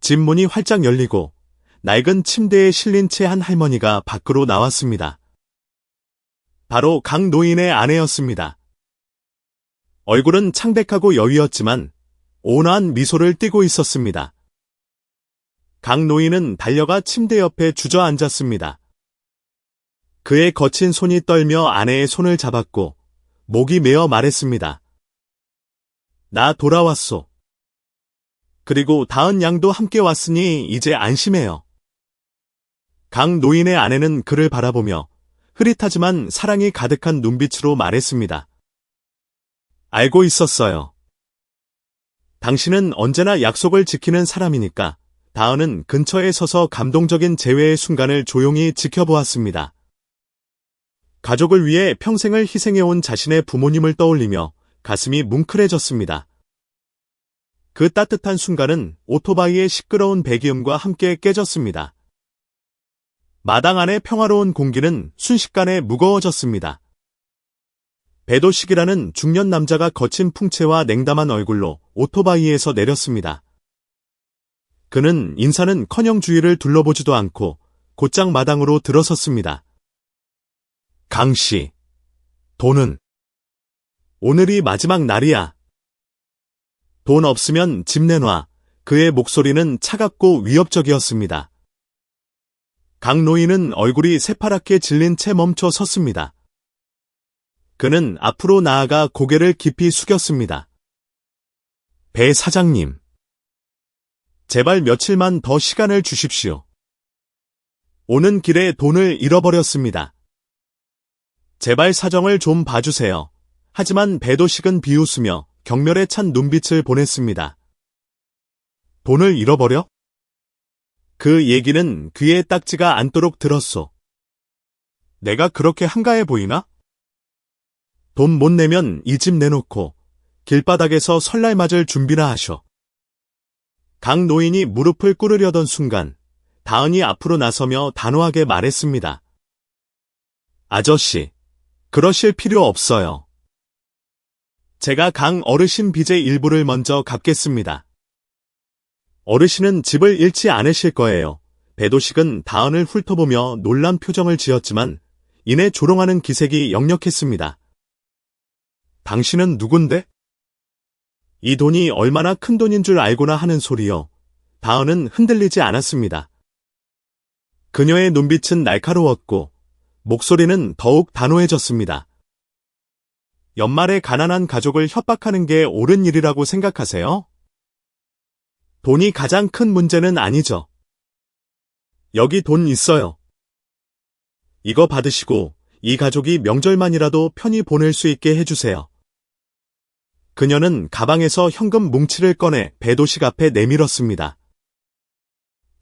집 문이 활짝 열리고 낡은 침대에 실린 채 한 할머니가 밖으로 나왔습니다. 바로 강 노인의 아내였습니다. 얼굴은 창백하고 여위었지만 온화한 미소를 띠고 있었습니다. 강 노인은 달려가 침대 옆에 주저앉았습니다. 그의 거친 손이 떨며 아내의 손을 잡았고 목이 메어 말했습니다. 나 돌아왔소. 그리고 다은 양도 함께 왔으니 이제 안심해요. 강 노인의 아내는 그를 바라보며 흐릿하지만 사랑이 가득한 눈빛으로 말했습니다. 알고 있었어요. 당신은 언제나 약속을 지키는 사람이니까. 다은은 근처에 서서 감동적인 재회의 순간을 조용히 지켜보았습니다. 가족을 위해 평생을 희생해온 자신의 부모님을 떠올리며 가슴이 뭉클해졌습니다. 그 따뜻한 순간은 오토바이의 시끄러운 배기음과 함께 깨졌습니다. 마당 안의 평화로운 공기는 순식간에 무거워졌습니다. 배도식이라는 중년 남자가 거친 풍채와 냉담한 얼굴로 오토바이에서 내렸습니다. 그는 인사는커녕 주위를 둘러보지도 않고 곧장 마당으로 들어섰습니다. 강씨, 돈은? 오늘이 마지막 날이야. 돈 없으면 집 내놔. 그의 목소리는 차갑고 위협적이었습니다. 강 노인은 얼굴이 새파랗게 질린 채 멈춰 섰습니다. 그는 앞으로 나아가 고개를 깊이 숙였습니다. 배 사장님. 제발 며칠만 더 시간을 주십시오. 오는 길에 돈을 잃어버렸습니다. 제발 사정을 좀 봐주세요. 하지만 배도식은 비웃으며 경멸에 찬 눈빛을 보냈습니다. 돈을 잃어버려? 그 얘기는 귀에 딱지가 않도록 들었소. 내가 그렇게 한가해 보이나? 돈 못 내면 이 집 내놓고 길바닥에서 설날 맞을 준비나 하셔. 강 노인이 무릎을 꿇으려던 순간 다은이 앞으로 나서며 단호하게 말했습니다. 아저씨, 그러실 필요 없어요. 제가 강 어르신 빚의 일부를 먼저 갚겠습니다. 어르신은 집을 잃지 않으실 거예요. 배도식은 다은을 훑어보며 놀란 표정을 지었지만 이내 조롱하는 기색이 역력했습니다. 당신은 누군데? 이 돈이 얼마나 큰 돈인 줄 알고나 하는 소리요. 다은은 흔들리지 않았습니다. 그녀의 눈빛은 날카로웠고 목소리는 더욱 단호해졌습니다. 연말에 가난한 가족을 협박하는 게 옳은 일이라고 생각하세요? 돈이 가장 큰 문제는 아니죠. 여기 돈 있어요. 이거 받으시고 이 가족이 명절만이라도 편히 보낼 수 있게 해주세요. 그녀는 가방에서 현금 뭉치를 꺼내 배도식 앞에 내밀었습니다.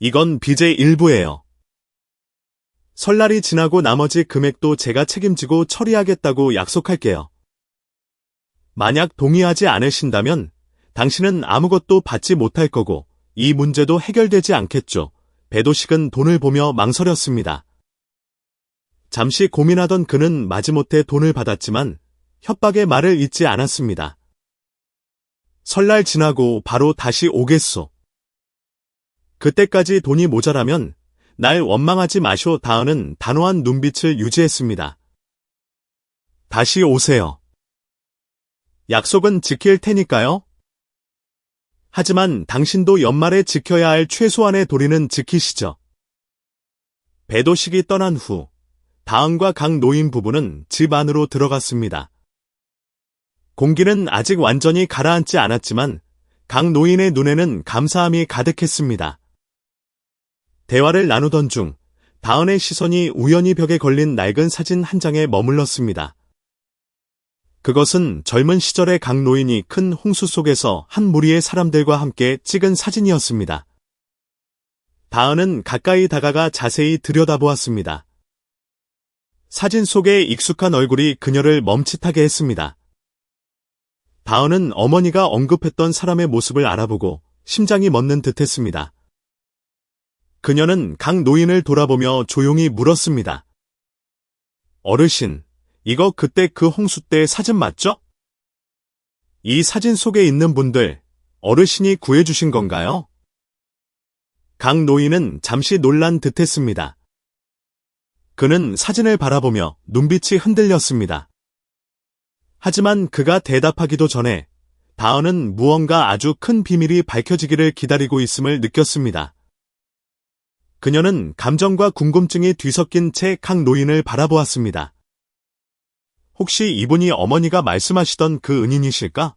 이건 빚의 일부예요. 설날이 지나고 나머지 금액도 제가 책임지고 처리하겠다고 약속할게요. 만약 동의하지 않으신다면 당신은 아무것도 받지 못할 거고 이 문제도 해결되지 않겠죠. 배도식은 돈을 보며 망설였습니다. 잠시 고민하던 그는 마지못해 돈을 받았지만 협박의 말을 잊지 않았습니다. 설날 지나고 바로 다시 오겠소. 그때까지 돈이 모자라면 날 원망하지 마쇼. 다은은 단호한 눈빛을 유지했습니다. 다시 오세요. 약속은 지킬 테니까요. 하지만 당신도 연말에 지켜야 할 최소한의 도리는 지키시죠. 배도식이 떠난 후 다은과 강 노인 부부는 집 안으로 들어갔습니다. 공기는 아직 완전히 가라앉지 않았지만 강 노인의 눈에는 감사함이 가득했습니다. 대화를 나누던 중 다은의 시선이 우연히 벽에 걸린 낡은 사진 한 장에 머물렀습니다. 그것은 젊은 시절의 강 노인이 큰 홍수 속에서 한 무리의 사람들과 함께 찍은 사진이었습니다. 다은은 가까이 다가가 자세히 들여다보았습니다. 사진 속의 익숙한 얼굴이 그녀를 멈칫하게 했습니다. 다은은 어머니가 언급했던 사람의 모습을 알아보고 심장이 멎는 듯했습니다. 그녀는 강 노인을 돌아보며 조용히 물었습니다. 어르신, 이거 그때 그 홍수 때 사진 맞죠? 이 사진 속에 있는 분들, 어르신이 구해주신 건가요? 강 노인은 잠시 놀란 듯했습니다. 그는 사진을 바라보며 눈빛이 흔들렸습니다. 하지만 그가 대답하기도 전에 다은은 무언가 아주 큰 비밀이 밝혀지기를 기다리고 있음을 느꼈습니다. 그녀는 감정과 궁금증이 뒤섞인 채 강 노인을 바라보았습니다. 혹시 이분이 어머니가 말씀하시던 그 은인이실까?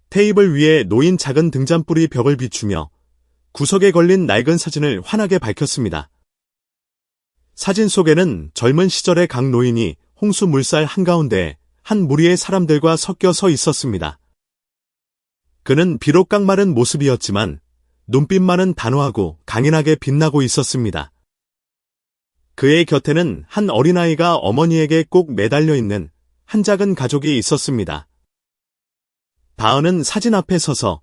테이블 위에 놓인 작은 등잔불이 벽을 비추며 구석에 걸린 낡은 사진을 환하게 밝혔습니다. 사진 속에는 젊은 시절의 강 노인이 홍수 물살 한가운데 한 무리의 사람들과 섞여 서 있었습니다. 그는 비록 깡마른 모습이었지만 눈빛만은 단호하고 강인하게 빛나고 있었습니다. 그의 곁에는 한 어린아이가 어머니에게 꼭 매달려 있는 한 작은 가족이 있었습니다. 다은은 사진 앞에 서서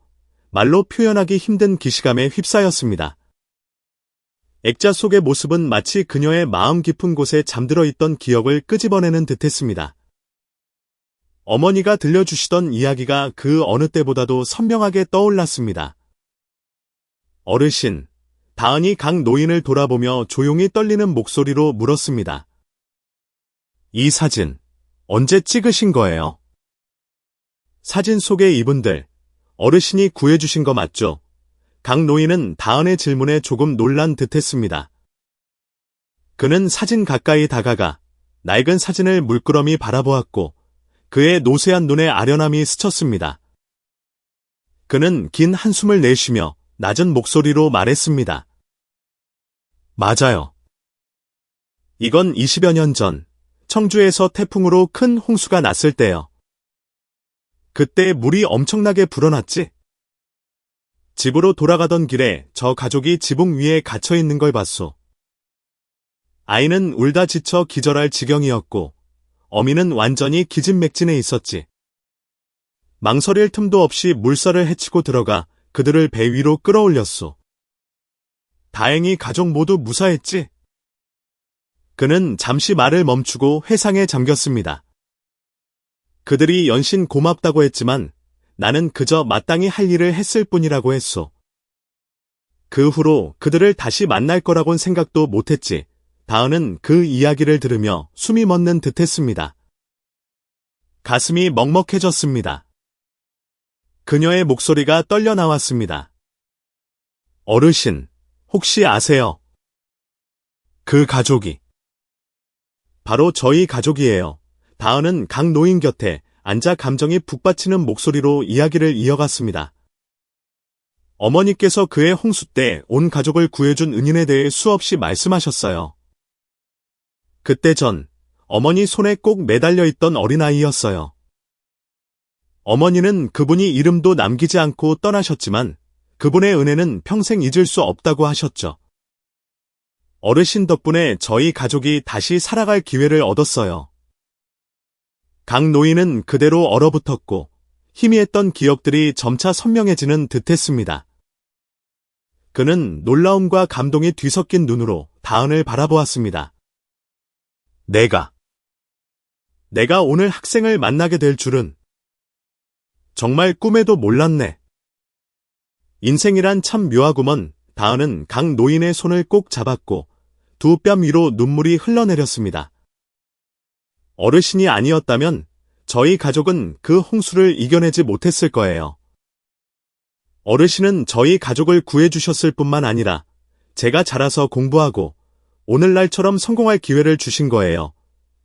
말로 표현하기 힘든 기시감에 휩싸였습니다. 액자 속의 모습은 마치 그녀의 마음 깊은 곳에 잠들어 있던 기억을 끄집어내는 듯했습니다. 어머니가 들려주시던 이야기가 그 어느 때보다도 선명하게 떠올랐습니다. 어르신, 다은이 강 노인을 돌아보며 조용히 떨리는 목소리로 물었습니다. 이 사진, 언제 찍으신 거예요? 사진 속의 이분들, 어르신이 구해주신 거 맞죠? 강 노인은 다은의 질문에 조금 놀란 듯했습니다. 그는 사진 가까이 다가가 낡은 사진을 물끄러미 바라보았고 그의 노쇠한 눈에 아련함이 스쳤습니다. 그는 긴 한숨을 내쉬며 낮은 목소리로 말했습니다. 맞아요. 이건 20여 년 전 청주에서 태풍으로 큰 홍수가 났을 때요. 그때 물이 엄청나게 불어났지? 집으로 돌아가던 길에 저 가족이 지붕 위에 갇혀 있는 걸 봤소. 아이는 울다 지쳐 기절할 지경이었고 어미는 완전히 기진맥진해 있었지. 망설일 틈도 없이 물살을 헤치고 들어가 그들을 배 위로 끌어올렸소. 다행히 가족 모두 무사했지? 그는 잠시 말을 멈추고 회상에 잠겼습니다. 그들이 연신 고맙다고 했지만 나는 그저 마땅히 할 일을 했을 뿐이라고 했소. 그 후로 그들을 다시 만날 거라곤 생각도 못했지. 다은은 그 이야기를 들으며 숨이 멎는 듯했습니다. 가슴이 먹먹해졌습니다. 그녀의 목소리가 떨려 나왔습니다. 어르신, 혹시 아세요? 그 가족이 바로 저희 가족이에요. 다은은 강 노인 곁에 앉아 감정이 북받치는 목소리로 이야기를 이어갔습니다. 어머니께서 그의 홍수 때 온 가족을 구해준 은인에 대해 수없이 말씀하셨어요. 그때 전 어머니 손에 꼭 매달려 있던 어린아이였어요. 어머니는 그분이 이름도 남기지 않고 떠나셨지만 그분의 은혜는 평생 잊을 수 없다고 하셨죠. 어르신 덕분에 저희 가족이 다시 살아갈 기회를 얻었어요. 강 노인은 그대로 얼어붙었고 희미했던 기억들이 점차 선명해지는 듯했습니다. 그는 놀라움과 감동이 뒤섞인 눈으로 다은을 바라보았습니다. 내가 오늘 학생을 만나게 될 줄은 정말 꿈에도 몰랐네. 인생이란 참 묘하구먼. 다은은 강 노인의 손을 꼭 잡았고 두 뺨 위로 눈물이 흘러내렸습니다. 어르신이 아니었다면 저희 가족은 그 홍수를 이겨내지 못했을 거예요. 어르신은 저희 가족을 구해주셨을 뿐만 아니라 제가 자라서 공부하고 오늘날처럼 성공할 기회를 주신 거예요.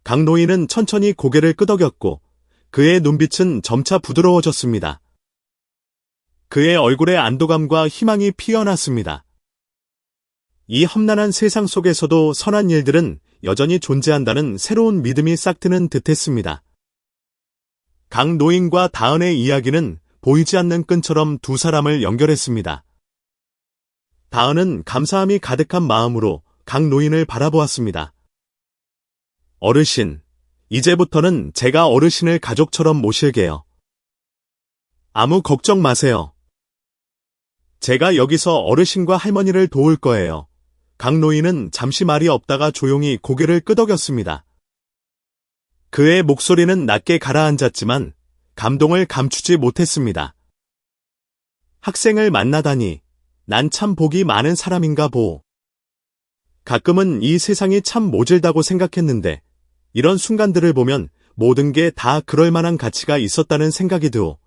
강 노인은 천천히 고개를 끄덕였고 그의 눈빛은 점차 부드러워졌습니다. 그의 얼굴에 안도감과 희망이 피어났습니다. 이 험난한 세상 속에서도 선한 일들은 여전히 존재한다는 새로운 믿음이 싹트는 듯했습니다. 강 노인과 다은의 이야기는 보이지 않는 끈처럼 두 사람을 연결했습니다. 다은은 감사함이 가득한 마음으로 강 노인을 바라보았습니다. 어르신, 이제부터는 제가 어르신을 가족처럼 모실게요. 아무 걱정 마세요. 제가 여기서 어르신과 할머니를 도울 거예요. 강 노인은 잠시 말이 없다가 조용히 고개를 끄덕였습니다. 그의 목소리는 낮게 가라앉았지만 감동을 감추지 못했습니다. 학생을 만나다니 난 참 복이 많은 사람인가 보. 가끔은 이 세상이 참 모질다고 생각했는데 이런 순간들을 보면 모든 게 다 그럴 만한 가치가 있었다는 생각이 드오.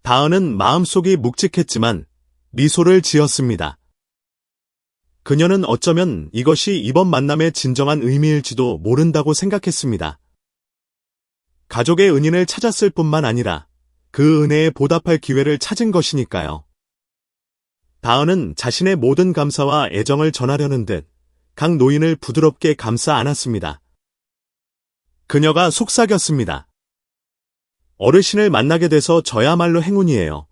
다은은 마음속이 묵직했지만 미소를 지었습니다. 그녀는 어쩌면 이것이 이번 만남의 진정한 의미일지도 모른다고 생각했습니다. 가족의 은인을 찾았을 뿐만 아니라 그 은혜에 보답할 기회를 찾은 것이니까요. 다은은 자신의 모든 감사와 애정을 전하려는 듯 강 노인을 부드럽게 감싸 안았습니다. 그녀가 속삭였습니다. 어르신을 만나게 돼서 저야말로 행운이에요.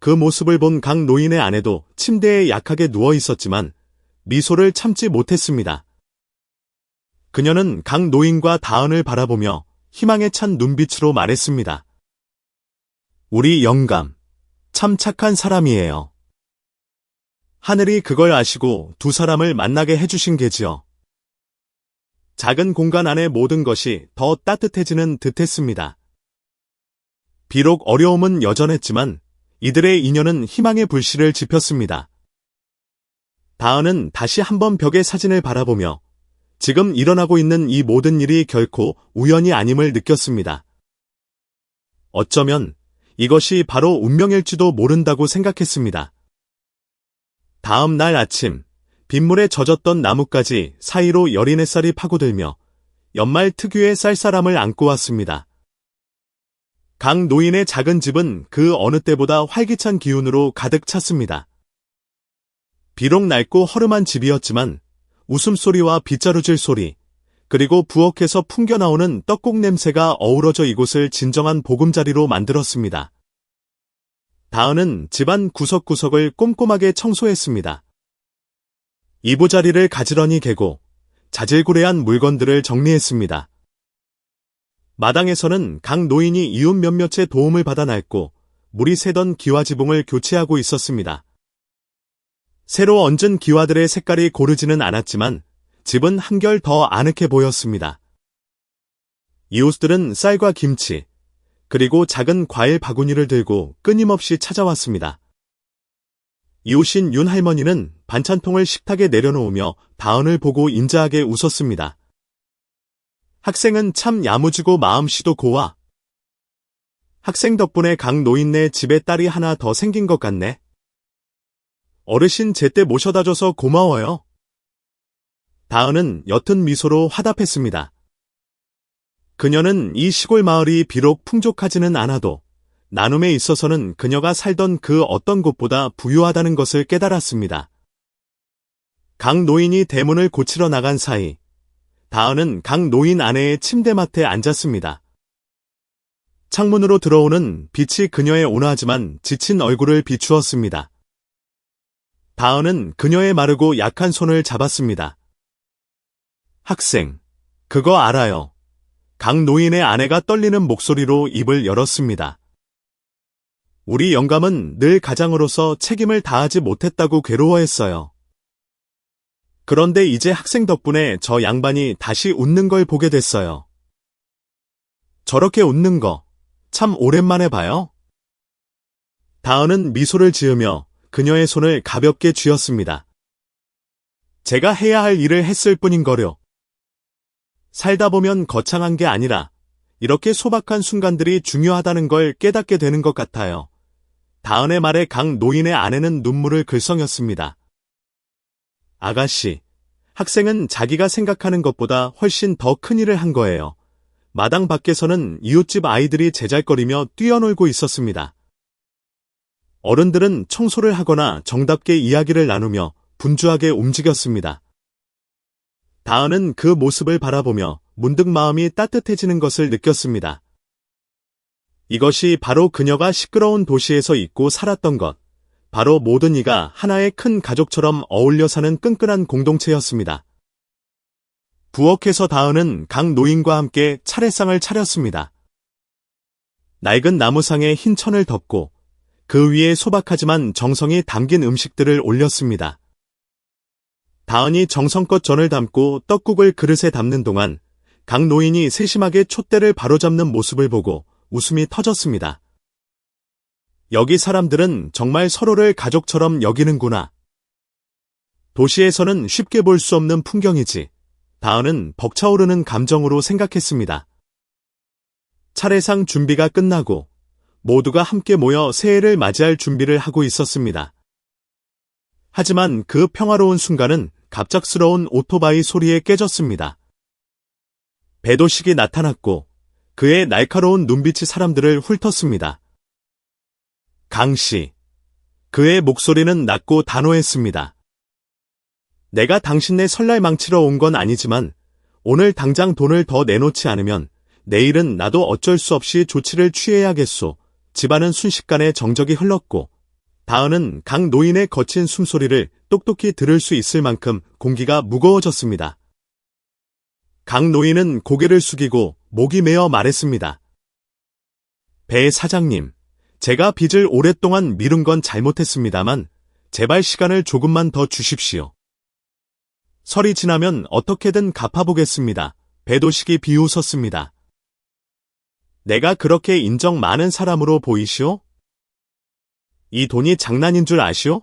그 모습을 본 강 노인의 아내도 침대에 약하게 누워 있었지만 미소를 참지 못했습니다. 그녀는 강 노인과 다은을 바라보며 희망에 찬 눈빛으로 말했습니다. 우리 영감, 참 착한 사람이에요. 하늘이 그걸 아시고 두 사람을 만나게 해주신 게지요. 작은 공간 안의 모든 것이 더 따뜻해지는 듯했습니다. 비록 어려움은 여전했지만 이들의 인연은 희망의 불씨를 지폈습니다. 다은은 다시 한번 벽의 사진을 바라보며 지금 일어나고 있는 이 모든 일이 결코 우연이 아님을 느꼈습니다. 어쩌면 이것이 바로 운명일지도 모른다고 생각했습니다. 다음 날 아침, 빗물에 젖었던 나뭇가지 사이로 여린 햇살이 파고들며 연말 특유의 쌀쌀함을 안고 왔습니다. 강 노인의 작은 집은 그 어느 때보다 활기찬 기운으로 가득 찼습니다. 비록 낡고 허름한 집이었지만 웃음소리와 빗자루질 소리, 그리고 부엌에서 풍겨나오는 떡국 냄새가 어우러져 이곳을 진정한 보금자리로 만들었습니다. 다은은 집안 구석구석을 꼼꼼하게 청소했습니다. 이부자리를 가지런히 개고 자질구레한 물건들을 정리했습니다. 마당에서는 강 노인이 이웃 몇몇의 도움을 받아 낡고 물이 새던 기와지붕을 교체하고 있었습니다. 새로 얹은 기와들의 색깔이 고르지는 않았지만 집은 한결 더 아늑해 보였습니다. 이웃들은 쌀과 김치, 그리고 작은 과일 바구니를 들고 끊임없이 찾아왔습니다. 이웃인 윤 할머니는 반찬통을 식탁에 내려놓으며 다은을 보고 인자하게 웃었습니다. 학생은 참 야무지고 마음씨도 고와. 학생 덕분에 강 노인네 집에 딸이 하나 더 생긴 것 같네. 어르신 제때 모셔다줘서 고마워요. 다은은 옅은 미소로 화답했습니다. 그녀는 이 시골 마을이 비록 풍족하지는 않아도 나눔에 있어서는 그녀가 살던 그 어떤 곳보다 부유하다는 것을 깨달았습니다. 강 노인이 대문을 고치러 나간 사이 다은은 강 노인 아내의 침대맡에 앉았습니다. 창문으로 들어오는 빛이 그녀의 온화하지만 지친 얼굴을 비추었습니다. 다은은 그녀의 마르고 약한 손을 잡았습니다. 학생, 그거 알아요. 강 노인의 아내가 떨리는 목소리로 입을 열었습니다. 우리 영감은 늘 가장으로서 책임을 다하지 못했다고 괴로워했어요. 그런데 이제 학생 덕분에 저 양반이 다시 웃는 걸 보게 됐어요. 저렇게 웃는 거 참 오랜만에 봐요. 다은은 미소를 지으며 그녀의 손을 가볍게 쥐었습니다. 제가 해야 할 일을 했을 뿐인거려. 살다 보면 거창한 게 아니라 이렇게 소박한 순간들이 중요하다는 걸 깨닫게 되는 것 같아요. 다은의 말에 강 노인의 아내는 눈물을 글썽였습니다. 아가씨, 학생은 자기가 생각하는 것보다 훨씬 더 큰 일을 한 거예요. 마당 밖에서는 이웃집 아이들이 제잘거리며 뛰어놀고 있었습니다. 어른들은 청소를 하거나 정답게 이야기를 나누며 분주하게 움직였습니다. 다은은 그 모습을 바라보며 문득 마음이 따뜻해지는 것을 느꼈습니다. 이것이 바로 그녀가 시끄러운 도시에서 잊고 살았던 것, 바로 모든 이가 하나의 큰 가족처럼 어울려 사는 끈끈한 공동체였습니다. 부엌에서 다은은 강 노인과 함께 차례상을 차렸습니다. 낡은 나무상에 흰 천을 덮고 그 위에 소박하지만 정성이 담긴 음식들을 올렸습니다. 다은이 정성껏 전을 담고 떡국을 그릇에 담는 동안 강 노인이 세심하게 촛대를 바로잡는 모습을 보고 웃음이 터졌습니다. 여기 사람들은 정말 서로를 가족처럼 여기는구나. 도시에서는 쉽게 볼 수 없는 풍경이지. 다은은 벅차오르는 감정으로 생각했습니다. 차례상 준비가 끝나고 모두가 함께 모여 새해를 맞이할 준비를 하고 있었습니다. 하지만 그 평화로운 순간은 갑작스러운 오토바이 소리에 깨졌습니다. 배도식이 나타났고 그의 날카로운 눈빛이 사람들을 훑었습니다. 강씨. 그의 목소리는 낮고 단호했습니다. 내가 당신네 설날 망치러 온 건 아니지만 오늘 당장 돈을 더 내놓지 않으면 내일은 나도 어쩔 수 없이 조치를 취해야겠소. 집안은 순식간에 정적이 흘렀고 다은은 강 노인의 거친 숨소리를 똑똑히 들을 수 있을 만큼 공기가 무거워졌습니다. 강 노인은 고개를 숙이고 목이 메어 말했습니다. 배 사장님, 제가 빚을 오랫동안 미룬 건 잘못했습니다만 제발 시간을 조금만 더 주십시오. 설이 지나면 어떻게든 갚아보겠습니다. 배도식이 비웃었습니다. 내가 그렇게 인정 많은 사람으로 보이시오? 이 돈이 장난인 줄 아시오?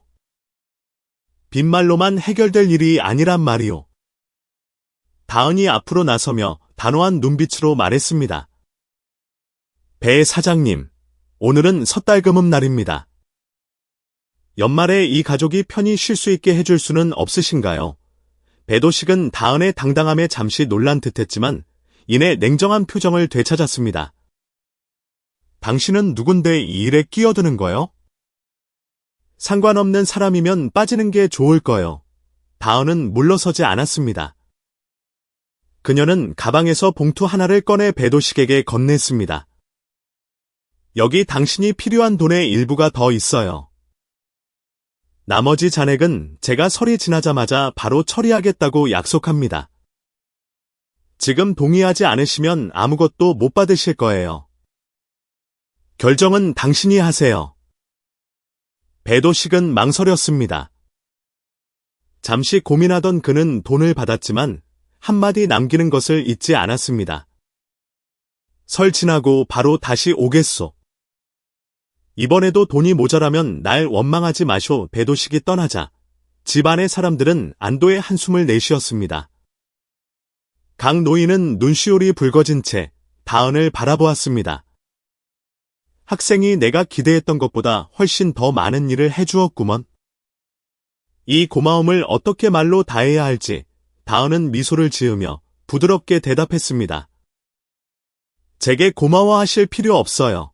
빈말로만 해결될 일이 아니란 말이오. 다은이 앞으로 나서며 단호한 눈빛으로 말했습니다. 배 사장님, 오늘은 섣달금음 날입니다. 연말에 이 가족이 편히 쉴 수 있게 해줄 수는 없으신가요? 배도식은 다은의 당당함에 잠시 놀란 듯했지만 이내 냉정한 표정을 되찾았습니다. 당신은 누군데 이 일에 끼어드는 거요? 상관없는 사람이면 빠지는 게 좋을 거요. 다은은 물러서지 않았습니다. 그녀는 가방에서 봉투 하나를 꺼내 배도식에게 건넸습니다. 여기 당신이 필요한 돈의 일부가 더 있어요. 나머지 잔액은 제가 설이 지나자마자 바로 처리하겠다고 약속합니다. 지금 동의하지 않으시면 아무것도 못 받으실 거예요. 결정은 당신이 하세요. 배도식은 망설였습니다. 잠시 고민하던 그는 돈을 받았지만 한마디 남기는 것을 잊지 않았습니다. 설 지나고 바로 다시 오겠소. 이번에도 돈이 모자라면 날 원망하지 마쇼. 배도식이 떠나자 집안의 사람들은 안도의 한숨을 내쉬었습니다. 강 노인은 눈시울이 붉어진 채 다은을 바라보았습니다. 학생이 내가 기대했던 것보다 훨씬 더 많은 일을 해주었구먼. 이 고마움을 어떻게 말로 다해야 할지 다은은 미소를 지으며 부드럽게 대답했습니다. 제게 고마워하실 필요 없어요.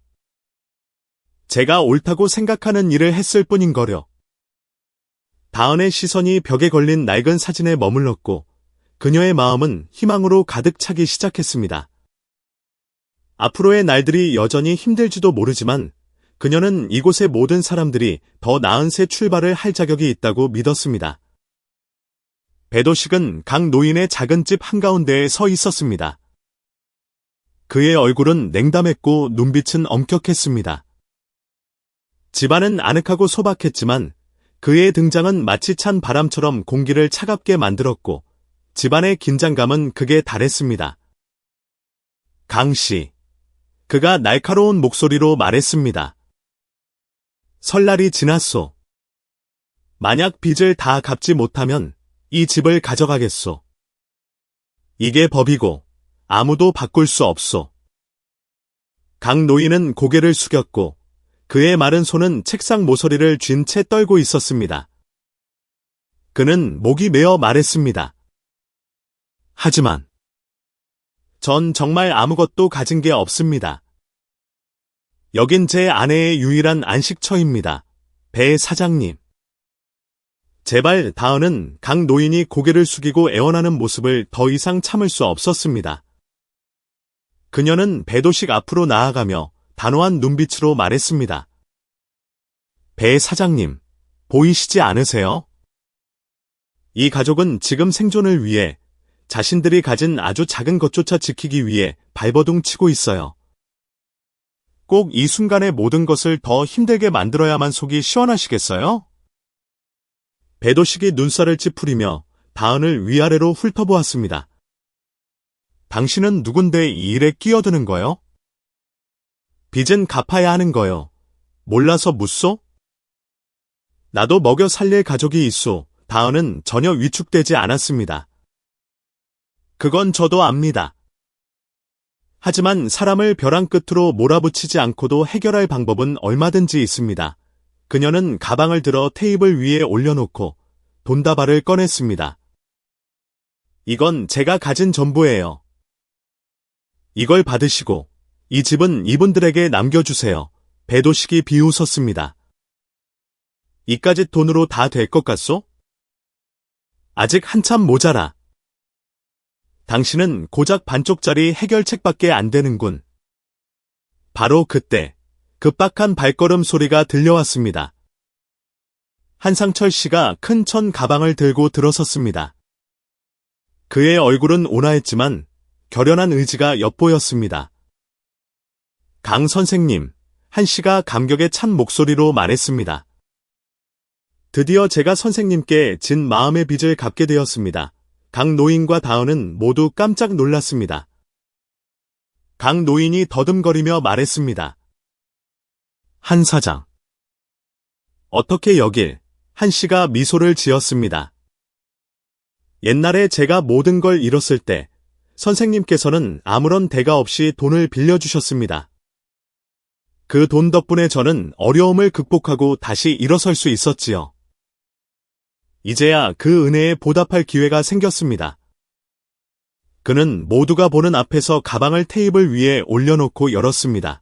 제가 옳다고 생각하는 일을 했을 뿐인거려. 다은의 시선이 벽에 걸린 낡은 사진에 머물렀고 그녀의 마음은 희망으로 가득 차기 시작했습니다. 앞으로의 날들이 여전히 힘들지도 모르지만 그녀는 이곳의 모든 사람들이 더 나은 새 출발을 할 자격이 있다고 믿었습니다. 배도식은 강 노인의 작은 집 한가운데에 서 있었습니다. 그의 얼굴은 냉담했고 눈빛은 엄격했습니다. 집안은 아늑하고 소박했지만 그의 등장은 마치 찬 바람처럼 공기를 차갑게 만들었고 집안의 긴장감은 극에 달했습니다. 강 씨. 그가 날카로운 목소리로 말했습니다. 설날이 지났소. 만약 빚을 다 갚지 못하면 이 집을 가져가겠소. 이게 법이고 아무도 바꿀 수 없소. 강 노인은 고개를 숙였고 그의 마른 손은 책상 모서리를 쥔 채 떨고 있었습니다. 그는 목이 메어 말했습니다. 하지만 전 정말 아무것도 가진 게 없습니다. 여긴 제 아내의 유일한 안식처입니다. 배 사장님. 제발. 다은은 강 노인이 고개를 숙이고 애원하는 모습을 더 이상 참을 수 없었습니다. 그녀는 배도식 앞으로 나아가며 단호한 눈빛으로 말했습니다. 배 사장님, 보이시지 않으세요? 이 가족은 지금 생존을 위해 자신들이 가진 아주 작은 것조차 지키기 위해 발버둥 치고 있어요. 꼭 이 순간에 모든 것을 더 힘들게 만들어야만 속이 시원하시겠어요? 배도식이 눈살을 찌푸리며 다은을 위아래로 훑어보았습니다. 당신은 누군데 이 일에 끼어드는 거요? 빚은 갚아야 하는 거요. 몰라서 묻소? 나도 먹여 살릴 가족이 있소. 다은은 전혀 위축되지 않았습니다. 그건 저도 압니다. 하지만 사람을 벼랑 끝으로 몰아붙이지 않고도 해결할 방법은 얼마든지 있습니다. 그녀는 가방을 들어 테이블 위에 올려놓고 돈다발을 꺼냈습니다. 이건 제가 가진 전부예요. 이걸 받으시고 이 집은 이분들에게 남겨주세요. 배도식이 비웃었습니다. 이까짓 돈으로 다 될 것 같소? 아직 한참 모자라. 당신은 고작 반쪽짜리 해결책밖에 안 되는군. 바로 그때 급박한 발걸음 소리가 들려왔습니다. 한상철 씨가 큰 천 가방을 들고 들어섰습니다. 그의 얼굴은 온화했지만 결연한 의지가 엿보였습니다. 강 선생님, 한 씨가 감격에 찬 목소리로 말했습니다. 드디어 제가 선생님께 진 마음의 빚을 갚게 되었습니다. 강 노인과 다은은 모두 깜짝 놀랐습니다. 강 노인이 더듬거리며 말했습니다. 한 사장. 어떻게 여길? 한 씨가 미소를 지었습니다. 옛날에 제가 모든 걸 잃었을 때 선생님께서는 아무런 대가 없이 돈을 빌려주셨습니다. 그 돈 덕분에 저는 어려움을 극복하고 다시 일어설 수 있었지요. 이제야 그 은혜에 보답할 기회가 생겼습니다. 그는 모두가 보는 앞에서 가방을 테이블 위에 올려놓고 열었습니다.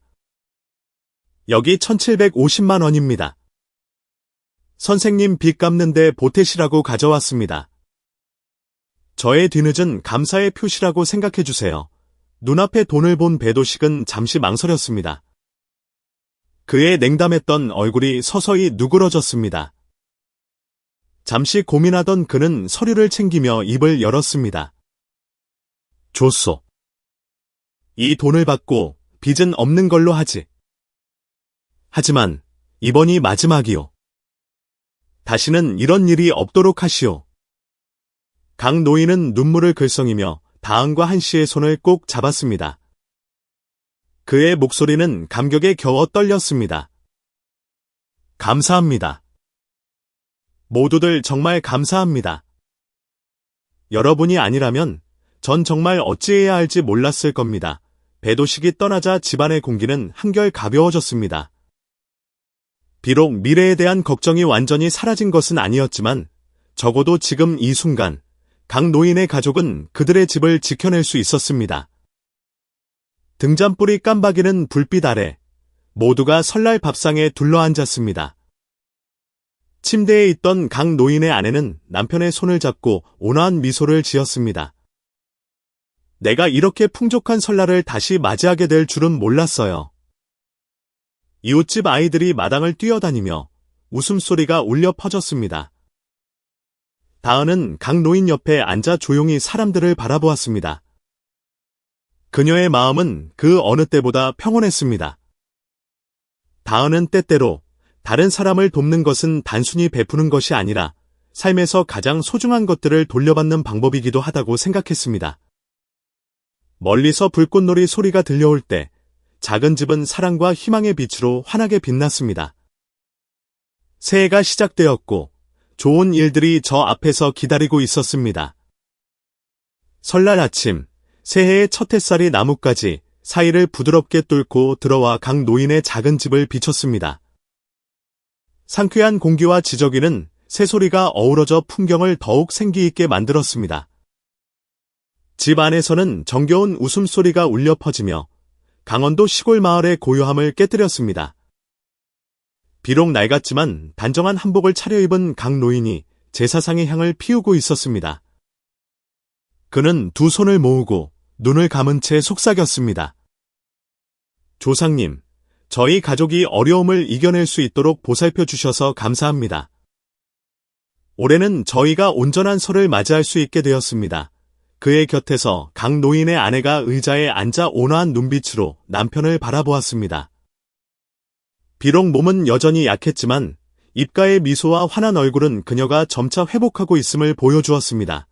여기 1750만 원입니다. 선생님 빚 갚는데 보태시라고 가져왔습니다. 저의 뒤늦은 감사의 표시라고 생각해주세요. 눈앞에 돈을 본 배도식은 잠시 망설였습니다. 그의 냉담했던 얼굴이 서서히 누그러졌습니다. 잠시 고민하던 그는 서류를 챙기며 입을 열었습니다. 줬소. 이 돈을 받고 빚은 없는 걸로 하지. 하지만 이번이 마지막이요. 다시는 이런 일이 없도록 하시오. 강 노인은 눈물을 글썽이며 다은과 한씨의 손을 꼭 잡았습니다. 그의 목소리는 감격에 겨워 떨렸습니다. 감사합니다. 모두들 정말 감사합니다. 여러분이 아니라면 전 정말 어찌해야 할지 몰랐을 겁니다. 배도식이 떠나자 집안의 공기는 한결 가벼워졌습니다. 비록 미래에 대한 걱정이 완전히 사라진 것은 아니었지만 적어도 지금 이 순간 강 노인의 가족은 그들의 집을 지켜낼 수 있었습니다. 등잔불이 깜박이는 불빛 아래 모두가 설날 밥상에 둘러앉았습니다. 침대에 있던 강 노인의 아내는 남편의 손을 잡고 온화한 미소를 지었습니다. 내가 이렇게 풍족한 설날을 다시 맞이하게 될 줄은 몰랐어요. 이웃집 아이들이 마당을 뛰어다니며 웃음소리가 울려 퍼졌습니다. 다은은 강 노인 옆에 앉아 조용히 사람들을 바라보았습니다. 그녀의 마음은 그 어느 때보다 평온했습니다. 다은은 때때로 다른 사람을 돕는 것은 단순히 베푸는 것이 아니라 삶에서 가장 소중한 것들을 돌려받는 방법이기도 하다고 생각했습니다. 멀리서 불꽃놀이 소리가 들려올 때 작은 집은 사랑과 희망의 빛으로 환하게 빛났습니다. 새해가 시작되었고 좋은 일들이 저 앞에서 기다리고 있었습니다. 설날 아침, 새해의 첫 햇살이 나뭇가지 사이를 부드럽게 뚫고 들어와 강 노인의 작은 집을 비췄습니다. 상쾌한 공기와 지저귀는 새소리가 어우러져 풍경을 더욱 생기있게 만들었습니다. 집 안에서는 정겨운 웃음소리가 울려 퍼지며 강원도 시골 마을의 고요함을 깨뜨렸습니다. 비록 낡았지만 단정한 한복을 차려입은 강 노인이 제사상의 향을 피우고 있었습니다. 그는 두 손을 모으고 눈을 감은 채 속삭였습니다. 조상님, 저희 가족이 어려움을 이겨낼 수 있도록 보살펴 주셔서 감사합니다. 올해는 저희가 온전한 설을 맞이할 수 있게 되었습니다. 그의 곁에서 강 노인의 아내가 의자에 앉아 온화한 눈빛으로 남편을 바라보았습니다. 비록 몸은 여전히 약했지만 입가의 미소와 환한 얼굴은 그녀가 점차 회복하고 있음을 보여주었습니다.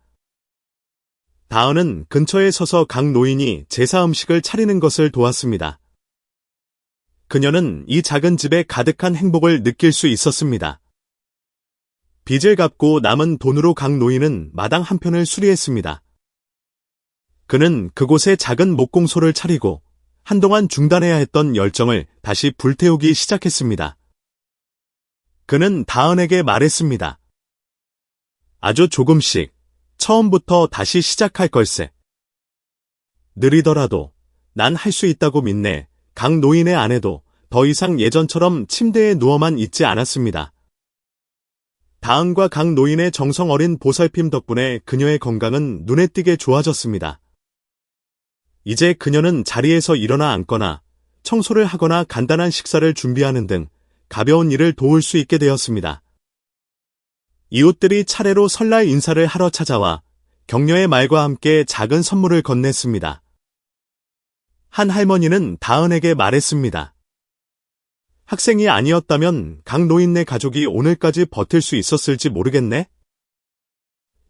다은은 근처에 서서 강 노인이 제사 음식을 차리는 것을 도왔습니다. 그녀는 이 작은 집에 가득한 행복을 느낄 수 있었습니다. 빚을 갚고 남은 돈으로 강 노인은 마당 한편을 수리했습니다. 그는 그곳에 작은 목공소를 차리고 한동안 중단해야 했던 열정을 다시 불태우기 시작했습니다. 그는 다은에게 말했습니다. 아주 조금씩, 처음부터 다시 시작할 걸세. 느리더라도 난 할 수 있다고 믿네. 강 노인의 아내도 더 이상 예전처럼 침대에 누워만 있지 않았습니다. 다은과 강 노인의 정성 어린 보살핌 덕분에 그녀의 건강은 눈에 띄게 좋아졌습니다. 이제 그녀는 자리에서 일어나 앉거나 청소를 하거나 간단한 식사를 준비하는 등 가벼운 일을 도울 수 있게 되었습니다. 이웃들이 차례로 설날 인사를 하러 찾아와 격려의 말과 함께 작은 선물을 건넸습니다. 한 할머니는 다은에게 말했습니다. 학생이 아니었다면 강 노인네 가족이 오늘까지 버틸 수 있었을지 모르겠네?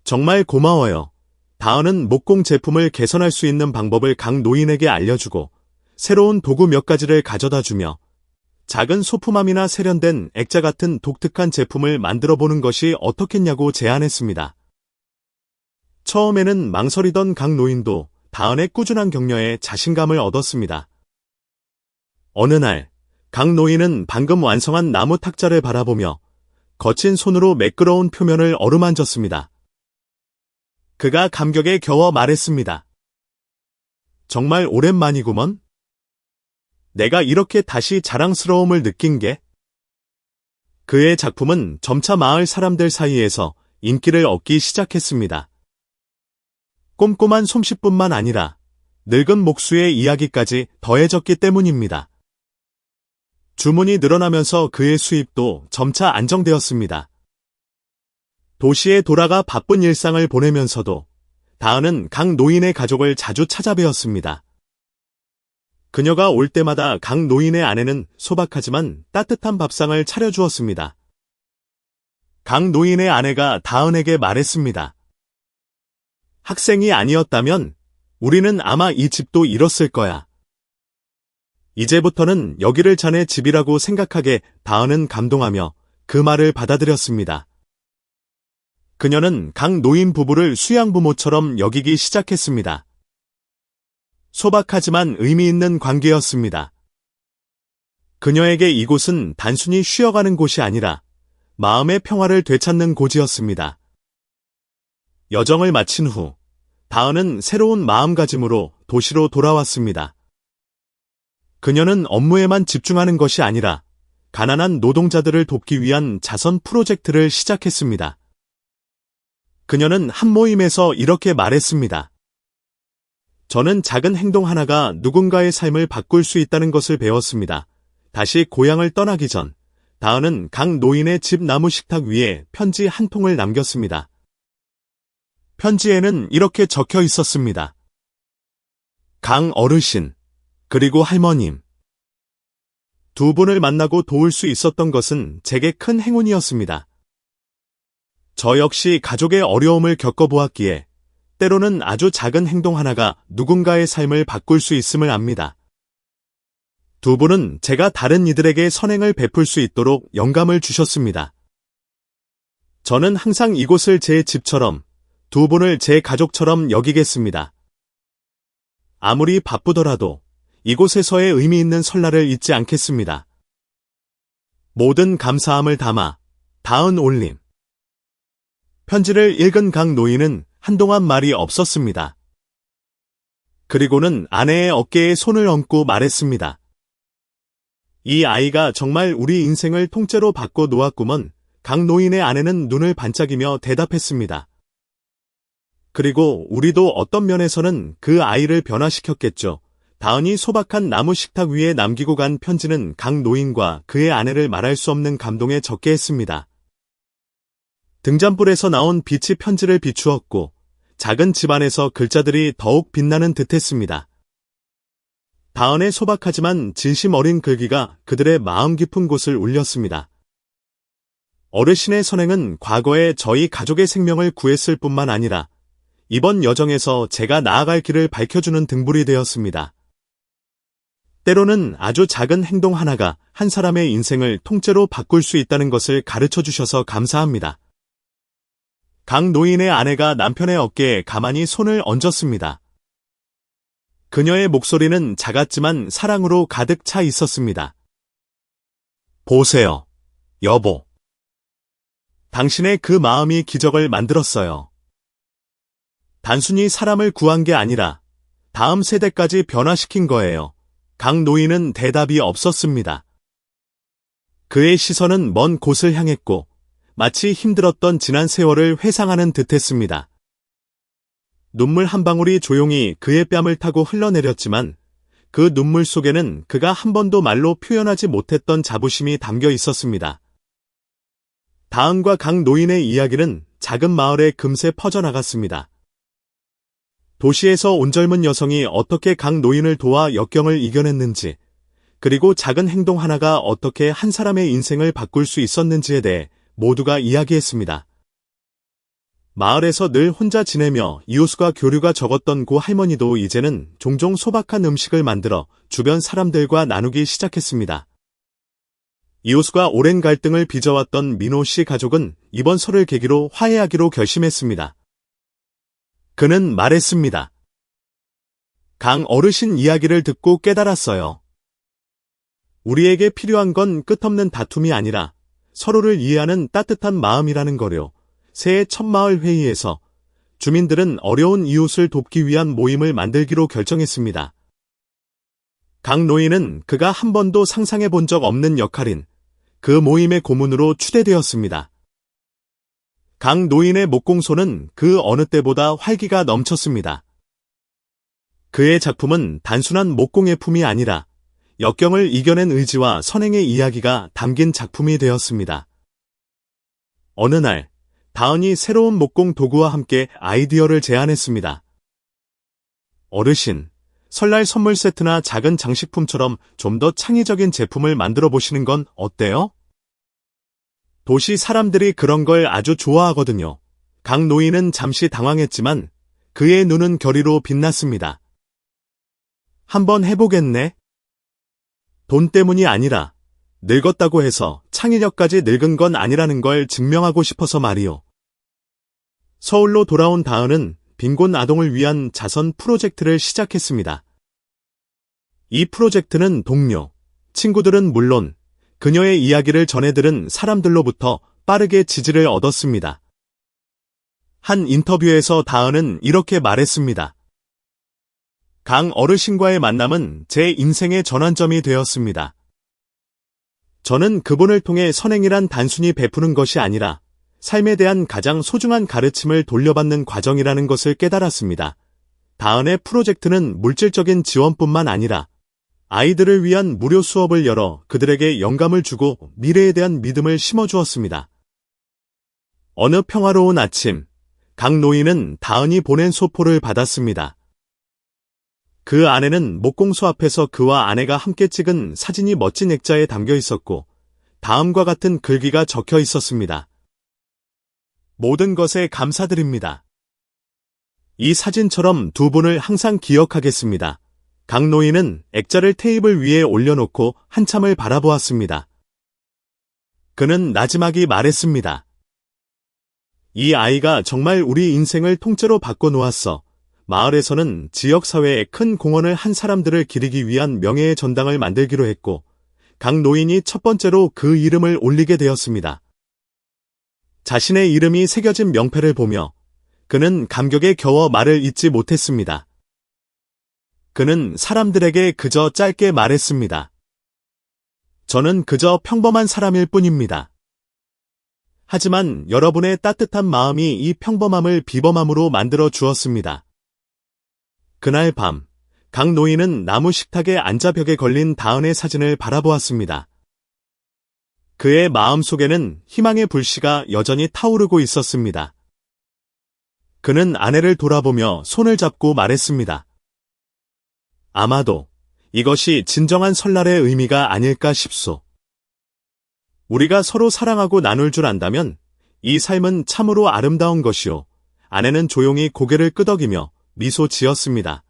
정말 고마워요. 다은은 목공 제품을 개선할 수 있는 방법을 강 노인에게 알려주고 새로운 도구 몇 가지를 가져다 주며 작은 소품함이나 세련된 액자 같은 독특한 제품을 만들어 보는 것이 어떻겠냐고 제안했습니다. 처음에는 망설이던 강 노인도 다은의 꾸준한 격려에 자신감을 얻었습니다. 어느 날, 강 노인은 방금 완성한 나무 탁자를 바라보며 거친 손으로 매끄러운 표면을 어루만졌습니다. 그가 감격에 겨워 말했습니다. 정말 오랜만이구먼? 내가 이렇게 다시 자랑스러움을 느낀 게? 그의 작품은 점차 마을 사람들 사이에서 인기를 얻기 시작했습니다. 꼼꼼한 솜씨뿐만 아니라 늙은 목수의 이야기까지 더해졌기 때문입니다. 주문이 늘어나면서 그의 수입도 점차 안정되었습니다. 도시에 돌아가 바쁜 일상을 보내면서도 다은은 강 노인의 가족을 자주 찾아뵈었습니다. 그녀가 올 때마다 강 노인의 아내는 소박하지만 따뜻한 밥상을 차려주었습니다. 강 노인의 아내가 다은에게 말했습니다. 학생이 아니었다면 우리는 아마 이 집도 잃었을 거야. 이제부터는 여기를 자네 집이라고 생각하게. 다은은 감동하며 그 말을 받아들였습니다. 그녀는 강 노인 부부를 수양부모처럼 여기기 시작했습니다. 소박하지만 의미 있는 관계였습니다. 그녀에게 이곳은 단순히 쉬어가는 곳이 아니라 마음의 평화를 되찾는 곳이었습니다. 여정을 마친 후 다은은 새로운 마음가짐으로 도시로 돌아왔습니다. 그녀는 업무에만 집중하는 것이 아니라 가난한 노동자들을 돕기 위한 자선 프로젝트를 시작했습니다. 그녀는 한 모임에서 이렇게 말했습니다. 저는 작은 행동 하나가 누군가의 삶을 바꿀 수 있다는 것을 배웠습니다. 다시 고향을 떠나기 전 다은은 강 노인의 집 나무 식탁 위에 편지 한 통을 남겼습니다. 편지에는 이렇게 적혀 있었습니다. 강 어르신, 그리고 할머님. 두 분을 만나고 도울 수 있었던 것은 제게 큰 행운이었습니다. 저 역시 가족의 어려움을 겪어보았기에 때로는 아주 작은 행동 하나가 누군가의 삶을 바꿀 수 있음을 압니다. 두 분은 제가 다른 이들에게 선행을 베풀 수 있도록 영감을 주셨습니다. 저는 항상 이곳을 제 집처럼, 두 분을 제 가족처럼 여기겠습니다. 아무리 바쁘더라도 이곳에서의 의미 있는 설날을 잊지 않겠습니다. 모든 감사함을 담아 다은 올림. 편지를 읽은 강 노인은 한동안 말이 없었습니다. 그리고는 아내의 어깨에 손을 얹고 말했습니다. 이 아이가 정말 우리 인생을 통째로 바꿔 놓았구먼. 강 노인의 아내는 눈을 반짝이며 대답했습니다. 그리고 우리도 어떤 면에서는 그 아이를 변화시켰겠죠. 다은이 소박한 나무 식탁 위에 남기고 간 편지는 강 노인과 그의 아내를 말할 수 없는 감동에 젖게 했습니다. 등잔불에서 나온 빛이 편지를 비추었고 작은 집안에서 글자들이 더욱 빛나는 듯했습니다. 다은의 소박하지만 진심 어린 글귀가 그들의 마음 깊은 곳을 울렸습니다. 어르신의 선행은 과거에 저희 가족의 생명을 구했을 뿐만 아니라 이번 여정에서 제가 나아갈 길을 밝혀주는 등불이 되었습니다. 때로는 아주 작은 행동 하나가 한 사람의 인생을 통째로 바꿀 수 있다는 것을 가르쳐 주셔서 감사합니다. 강 노인의 아내가 남편의 어깨에 가만히 손을 얹었습니다. 그녀의 목소리는 작았지만 사랑으로 가득 차 있었습니다. 보세요, 여보. 당신의 그 마음이 기적을 만들었어요. 단순히 사람을 구한 게 아니라 다음 세대까지 변화시킨 거예요. 강 노인은 대답이 없었습니다. 그의 시선은 먼 곳을 향했고 마치 힘들었던 지난 세월을 회상하는 듯했습니다. 눈물 한 방울이 조용히 그의 뺨을 타고 흘러내렸지만 그 눈물 속에는 그가 한 번도 말로 표현하지 못했던 자부심이 담겨 있었습니다. 다은과 강 노인의 이야기는 작은 마을에 금세 퍼져나갔습니다. 도시에서 온 젊은 여성이 어떻게 강 노인을 도와 역경을 이겨냈는지, 그리고 작은 행동 하나가 어떻게 한 사람의 인생을 바꿀 수 있었는지에 대해 모두가 이야기했습니다. 마을에서 늘 혼자 지내며 이웃과 교류가 적었던 고 할머니도 이제는 종종 소박한 음식을 만들어 주변 사람들과 나누기 시작했습니다. 이웃과 오랜 갈등을 빚어왔던 민호 씨 가족은 이번 설을 계기로 화해하기로 결심했습니다. 그는 말했습니다. 강 어르신 이야기를 듣고 깨달았어요. 우리에게 필요한 건 끝없는 다툼이 아니라 서로를 이해하는 따뜻한 마음이라는 거요. 새해 첫 마을 회의에서 주민들은 어려운 이웃을 돕기 위한 모임을 만들기로 결정했습니다. 강 노인은 그가 한 번도 상상해 본 적 없는 역할인 그 모임의 고문으로 추대되었습니다. 강 노인의 목공소는 그 어느 때보다 활기가 넘쳤습니다. 그의 작품은 단순한 목공예품이 아니라 역경을 이겨낸 의지와 선행의 이야기가 담긴 작품이 되었습니다. 어느 날, 다은이 새로운 목공 도구와 함께 아이디어를 제안했습니다. 어르신, 설날 선물 세트나 작은 장식품처럼 좀 더 창의적인 제품을 만들어 보시는 건 어때요? 도시 사람들이 그런 걸 아주 좋아하거든요. 강 노인은 잠시 당황했지만 그의 눈은 결의로 빛났습니다. 한번 해보겠네. 돈 때문이 아니라 늙었다고 해서 창의력까지 늙은 건 아니라는 걸 증명하고 싶어서 말이요. 서울로 돌아온 다은은 빈곤 아동을 위한 자선 프로젝트를 시작했습니다. 이 프로젝트는 동료, 친구들은 물론 그녀의 이야기를 전해들은 사람들로부터 빠르게 지지를 얻었습니다. 한 인터뷰에서 다은은 이렇게 말했습니다. 강 어르신과의 만남은 제 인생의 전환점이 되었습니다. 저는 그분을 통해 선행이란 단순히 베푸는 것이 아니라 삶에 대한 가장 소중한 가르침을 돌려받는 과정이라는 것을 깨달았습니다. 다은의 프로젝트는 물질적인 지원뿐만 아니라 아이들을 위한 무료 수업을 열어 그들에게 영감을 주고 미래에 대한 믿음을 심어주었습니다. 어느 평화로운 아침, 강 노인은 다은이 보낸 소포를 받았습니다. 그 안에는 목공소 앞에서 그와 아내가 함께 찍은 사진이 멋진 액자에 담겨 있었고 다음과 같은 글귀가 적혀 있었습니다. 모든 것에 감사드립니다. 이 사진처럼 두 분을 항상 기억하겠습니다. 강 노인은 액자를 테이블 위에 올려놓고 한참을 바라보았습니다. 그는 나지막이 말했습니다. 이 아이가 정말 우리 인생을 통째로 바꿔놓았어. 마을에서는 지역사회에 큰 공헌을 한 사람들을 기리기 위한 명예의 전당을 만들기로 했고 강 노인이 첫 번째로 그 이름을 올리게 되었습니다. 자신의 이름이 새겨진 명패를 보며 그는 감격에 겨워 말을 잇지 못했습니다. 그는 사람들에게 그저 짧게 말했습니다. 저는 그저 평범한 사람일 뿐입니다. 하지만 여러분의 따뜻한 마음이 이 평범함을 비범함으로 만들어 주었습니다. 그날 밤, 강 노인은 나무 식탁에 앉아 벽에 걸린 다은의 사진을 바라보았습니다. 그의 마음속에는 희망의 불씨가 여전히 타오르고 있었습니다. 그는 아내를 돌아보며 손을 잡고 말했습니다. 아마도 이것이 진정한 설날의 의미가 아닐까 싶소. 우리가 서로 사랑하고 나눌 줄 안다면 이 삶은 참으로 아름다운 것이오. 아내는 조용히 고개를 끄덕이며 미소 지었습니다.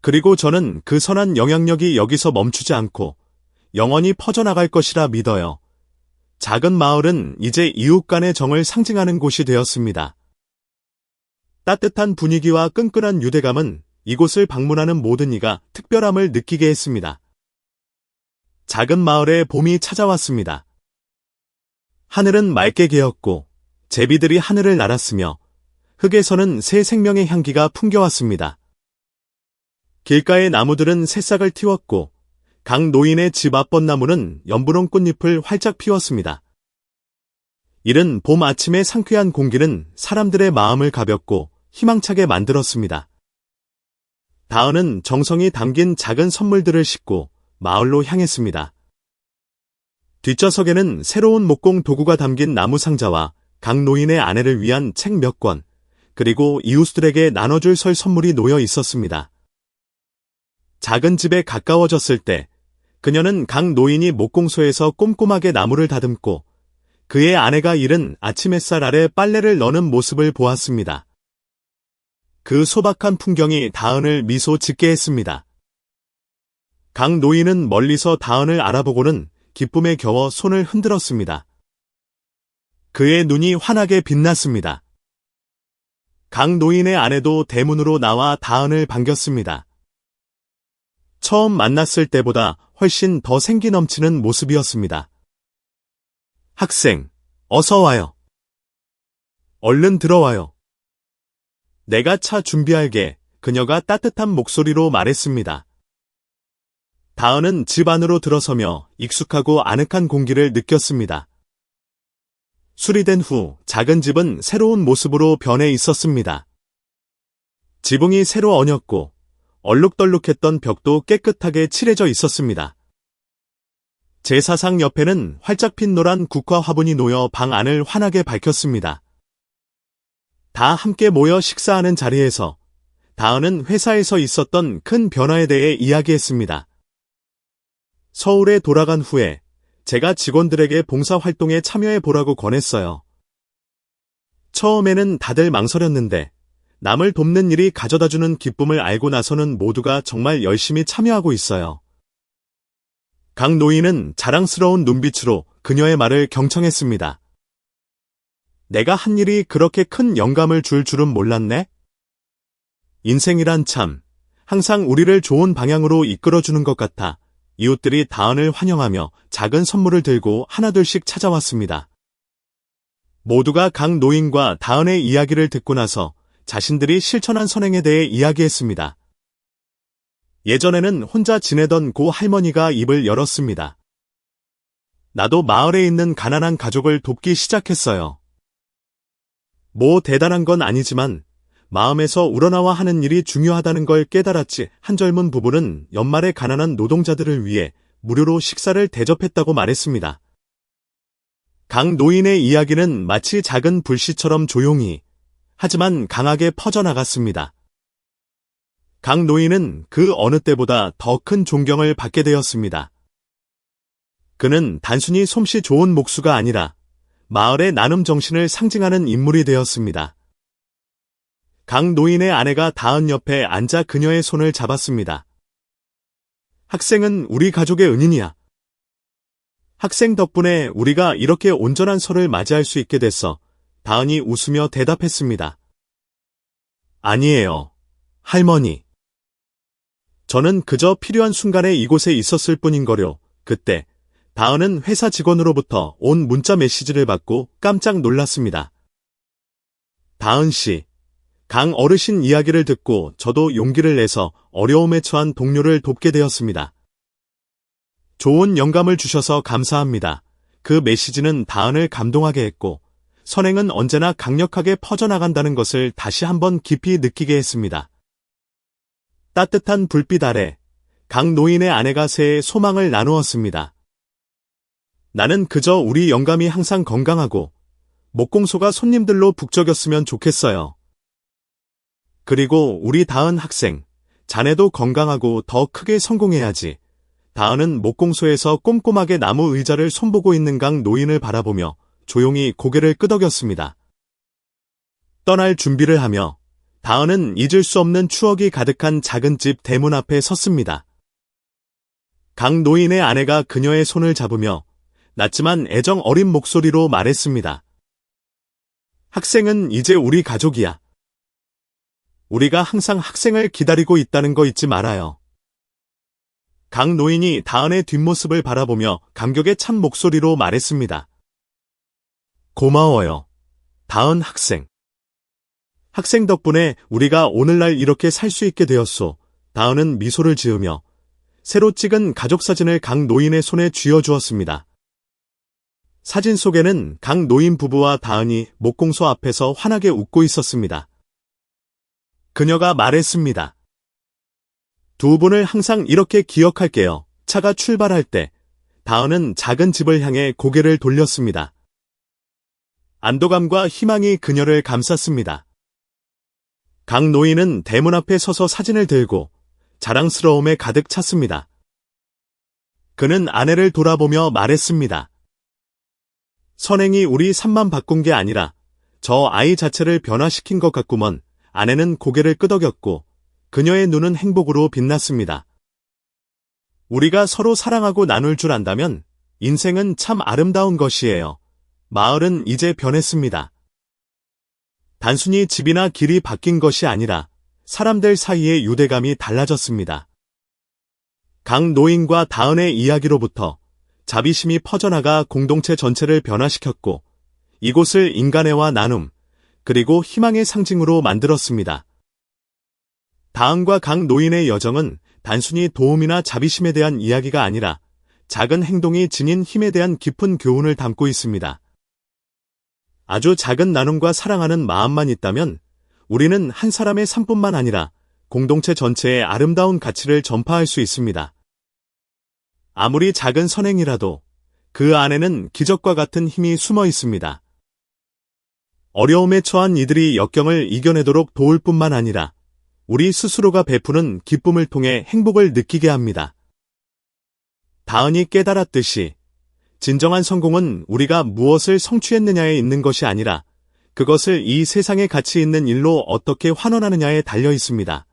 그리고 저는 그 선한 영향력이 여기서 멈추지 않고 영원히 퍼져나갈 것이라 믿어요. 작은 마을은 이제 이웃 간의 정을 상징하는 곳이 되었습니다. 따뜻한 분위기와 끈끈한 유대감은 이곳을 방문하는 모든 이가 특별함을 느끼게 했습니다. 작은 마을에 봄이 찾아왔습니다. 하늘은 맑게 개었고 제비들이 하늘을 날았으며 흙에서는 새 생명의 향기가 풍겨왔습니다. 길가의 나무들은 새싹을 틔웠고 강 노인의 집 앞 벚나무는 연분홍 꽃잎을 활짝 피웠습니다. 이른 봄 아침의 상쾌한 공기는 사람들의 마음을 가볍고 희망차게 만들었습니다. 다은은 정성이 담긴 작은 선물들을 싣고 마을로 향했습니다. 뒷좌석에는 새로운 목공 도구가 담긴 나무 상자와 강 노인의 아내를 위한 책 몇 권, 그리고 이웃들에게 나눠줄 설 선물이 놓여 있었습니다. 작은 집에 가까워졌을 때 그녀는 강 노인이 목공소에서 꼼꼼하게 나무를 다듬고 그의 아내가 이른 아침 햇살 아래 빨래를 넣는 모습을 보았습니다. 그 소박한 풍경이 다은을 미소 짓게 했습니다. 강 노인은 멀리서 다은을 알아보고는 기쁨에 겨워 손을 흔들었습니다. 그의 눈이 환하게 빛났습니다. 강 노인의 아내도 대문으로 나와 다은을 반겼습니다. 처음 만났을 때보다 훨씬 더 생기 넘치는 모습이었습니다. 학생, 어서 와요. 얼른 들어와요. 내가 차 준비할게. 그녀가 따뜻한 목소리로 말했습니다. 다은은 집 안으로 들어서며 익숙하고 아늑한 공기를 느꼈습니다. 수리된 후 작은 집은 새로운 모습으로 변해 있었습니다. 지붕이 새로 얹었고 얼룩덜룩했던 벽도 깨끗하게 칠해져 있었습니다. 제사상 옆에는 활짝 핀 노란 국화 화분이 놓여 방 안을 환하게 밝혔습니다. 다 함께 모여 식사하는 자리에서 다은은 회사에서 있었던 큰 변화에 대해 이야기했습니다. 서울에 돌아간 후에 제가 직원들에게 봉사활동에 참여해 보라고 권했어요. 처음에는 다들 망설였는데 남을 돕는 일이 가져다주는 기쁨을 알고 나서는 모두가 정말 열심히 참여하고 있어요. 강 노인은 자랑스러운 눈빛으로 그녀의 말을 경청했습니다. 내가 한 일이 그렇게 큰 영감을 줄 줄은 몰랐네? 인생이란 참, 항상 우리를 좋은 방향으로 이끌어주는 것 같아 이웃들이 다은을 환영하며 작은 선물을 들고 하나둘씩 찾아왔습니다. 모두가 강 노인과 다은의 이야기를 듣고 나서 자신들이 실천한 선행에 대해 이야기했습니다. 예전에는 혼자 지내던 고 할머니가 입을 열었습니다. 나도 마을에 있는 가난한 가족을 돕기 시작했어요. 뭐 대단한 건 아니지만 마음에서 우러나와 하는 일이 중요하다는 걸 깨달았지. 한 젊은 부부는 연말에 가난한 노동자들을 위해 무료로 식사를 대접했다고 말했습니다. 강 노인의 이야기는 마치 작은 불씨처럼 조용히 하지만 강하게 퍼져나갔습니다. 강 노인은 그 어느 때보다 더 큰 존경을 받게 되었습니다. 그는 단순히 솜씨 좋은 목수가 아니라 마을의 나눔 정신을 상징하는 인물이 되었습니다. 강 노인의 아내가 다은 옆에 앉아 그녀의 손을 잡았습니다. 학생은 우리 가족의 은인이야. 학생 덕분에 우리가 이렇게 온전한 설을 맞이할 수 있게 됐어. 다은이 웃으며 대답했습니다. 아니에요, 할머니. 저는 그저 필요한 순간에 이곳에 있었을 뿐인거려. 그때 다은은 회사 직원으로부터 온 문자 메시지를 받고 깜짝 놀랐습니다. 다은 씨, 강 어르신 이야기를 듣고 저도 용기를 내서 어려움에 처한 동료를 돕게 되었습니다. 좋은 영감을 주셔서 감사합니다. 그 메시지는 다은을 감동하게 했고 선행은 언제나 강력하게 퍼져나간다는 것을 다시 한번 깊이 느끼게 했습니다. 따뜻한 불빛 아래 강 노인의 아내가 새해 소망을 나누었습니다. 나는 그저 우리 영감이 항상 건강하고 목공소가 손님들로 북적였으면 좋겠어요. 그리고 우리 다은 학생, 자네도 건강하고 더 크게 성공해야지. 다은은 목공소에서 꼼꼼하게 나무 의자를 손보고 있는 강 노인을 바라보며 조용히 고개를 끄덕였습니다. 떠날 준비를 하며 다은은 잊을 수 없는 추억이 가득한 작은 집 대문 앞에 섰습니다. 강 노인의 아내가 그녀의 손을 잡으며 낮지만 애정 어린 목소리로 말했습니다. 학생은 이제 우리 가족이야. 우리가 항상 학생을 기다리고 있다는 거 잊지 말아요. 강 노인이 다은의 뒷모습을 바라보며 감격에 찬 목소리로 말했습니다. 고마워요, 다은 학생. 학생 덕분에 우리가 오늘날 이렇게 살 수 있게 되었소. 다은은 미소를 지으며 새로 찍은 가족 사진을 강 노인의 손에 쥐어주었습니다. 사진 속에는 강 노인 부부와 다은이 목공소 앞에서 환하게 웃고 있었습니다. 그녀가 말했습니다. 두 분을 항상 이렇게 기억할게요. 차가 출발할 때 다은은 작은 집을 향해 고개를 돌렸습니다. 안도감과 희망이 그녀를 감쌌습니다. 강 노인은 대문 앞에 서서 사진을 들고 자랑스러움에 가득 찼습니다. 그는 아내를 돌아보며 말했습니다. 선행이 우리 삶만 바꾼 게 아니라 저 아이 자체를 변화시킨 것 같구먼. 아내는 고개를 끄덕였고 그녀의 눈은 행복으로 빛났습니다. 우리가 서로 사랑하고 나눌 줄 안다면 인생은 참 아름다운 것이에요. 마을은 이제 변했습니다. 단순히 집이나 길이 바뀐 것이 아니라 사람들 사이의 유대감이 달라졌습니다. 강 노인과 다은의 이야기로부터 자비심이 퍼져나가 공동체 전체를 변화시켰고 이곳을 인간애와 나눔, 그리고 희망의 상징으로 만들었습니다. 다은과 강 노인의 여정은 단순히 도움이나 자비심에 대한 이야기가 아니라 작은 행동이 지닌 힘에 대한 깊은 교훈을 담고 있습니다. 아주 작은 나눔과 사랑하는 마음만 있다면 우리는 한 사람의 삶뿐만 아니라 공동체 전체의 아름다운 가치를 전파할 수 있습니다. 아무리 작은 선행이라도 그 안에는 기적과 같은 힘이 숨어 있습니다. 어려움에 처한 이들이 역경을 이겨내도록 도울 뿐만 아니라 우리 스스로가 베푸는 기쁨을 통해 행복을 느끼게 합니다. 다은이 깨달았듯이 진정한 성공은 우리가 무엇을 성취했느냐에 있는 것이 아니라 그것을 이 세상에 가치 있는 일로 어떻게 환원하느냐에 달려 있습니다.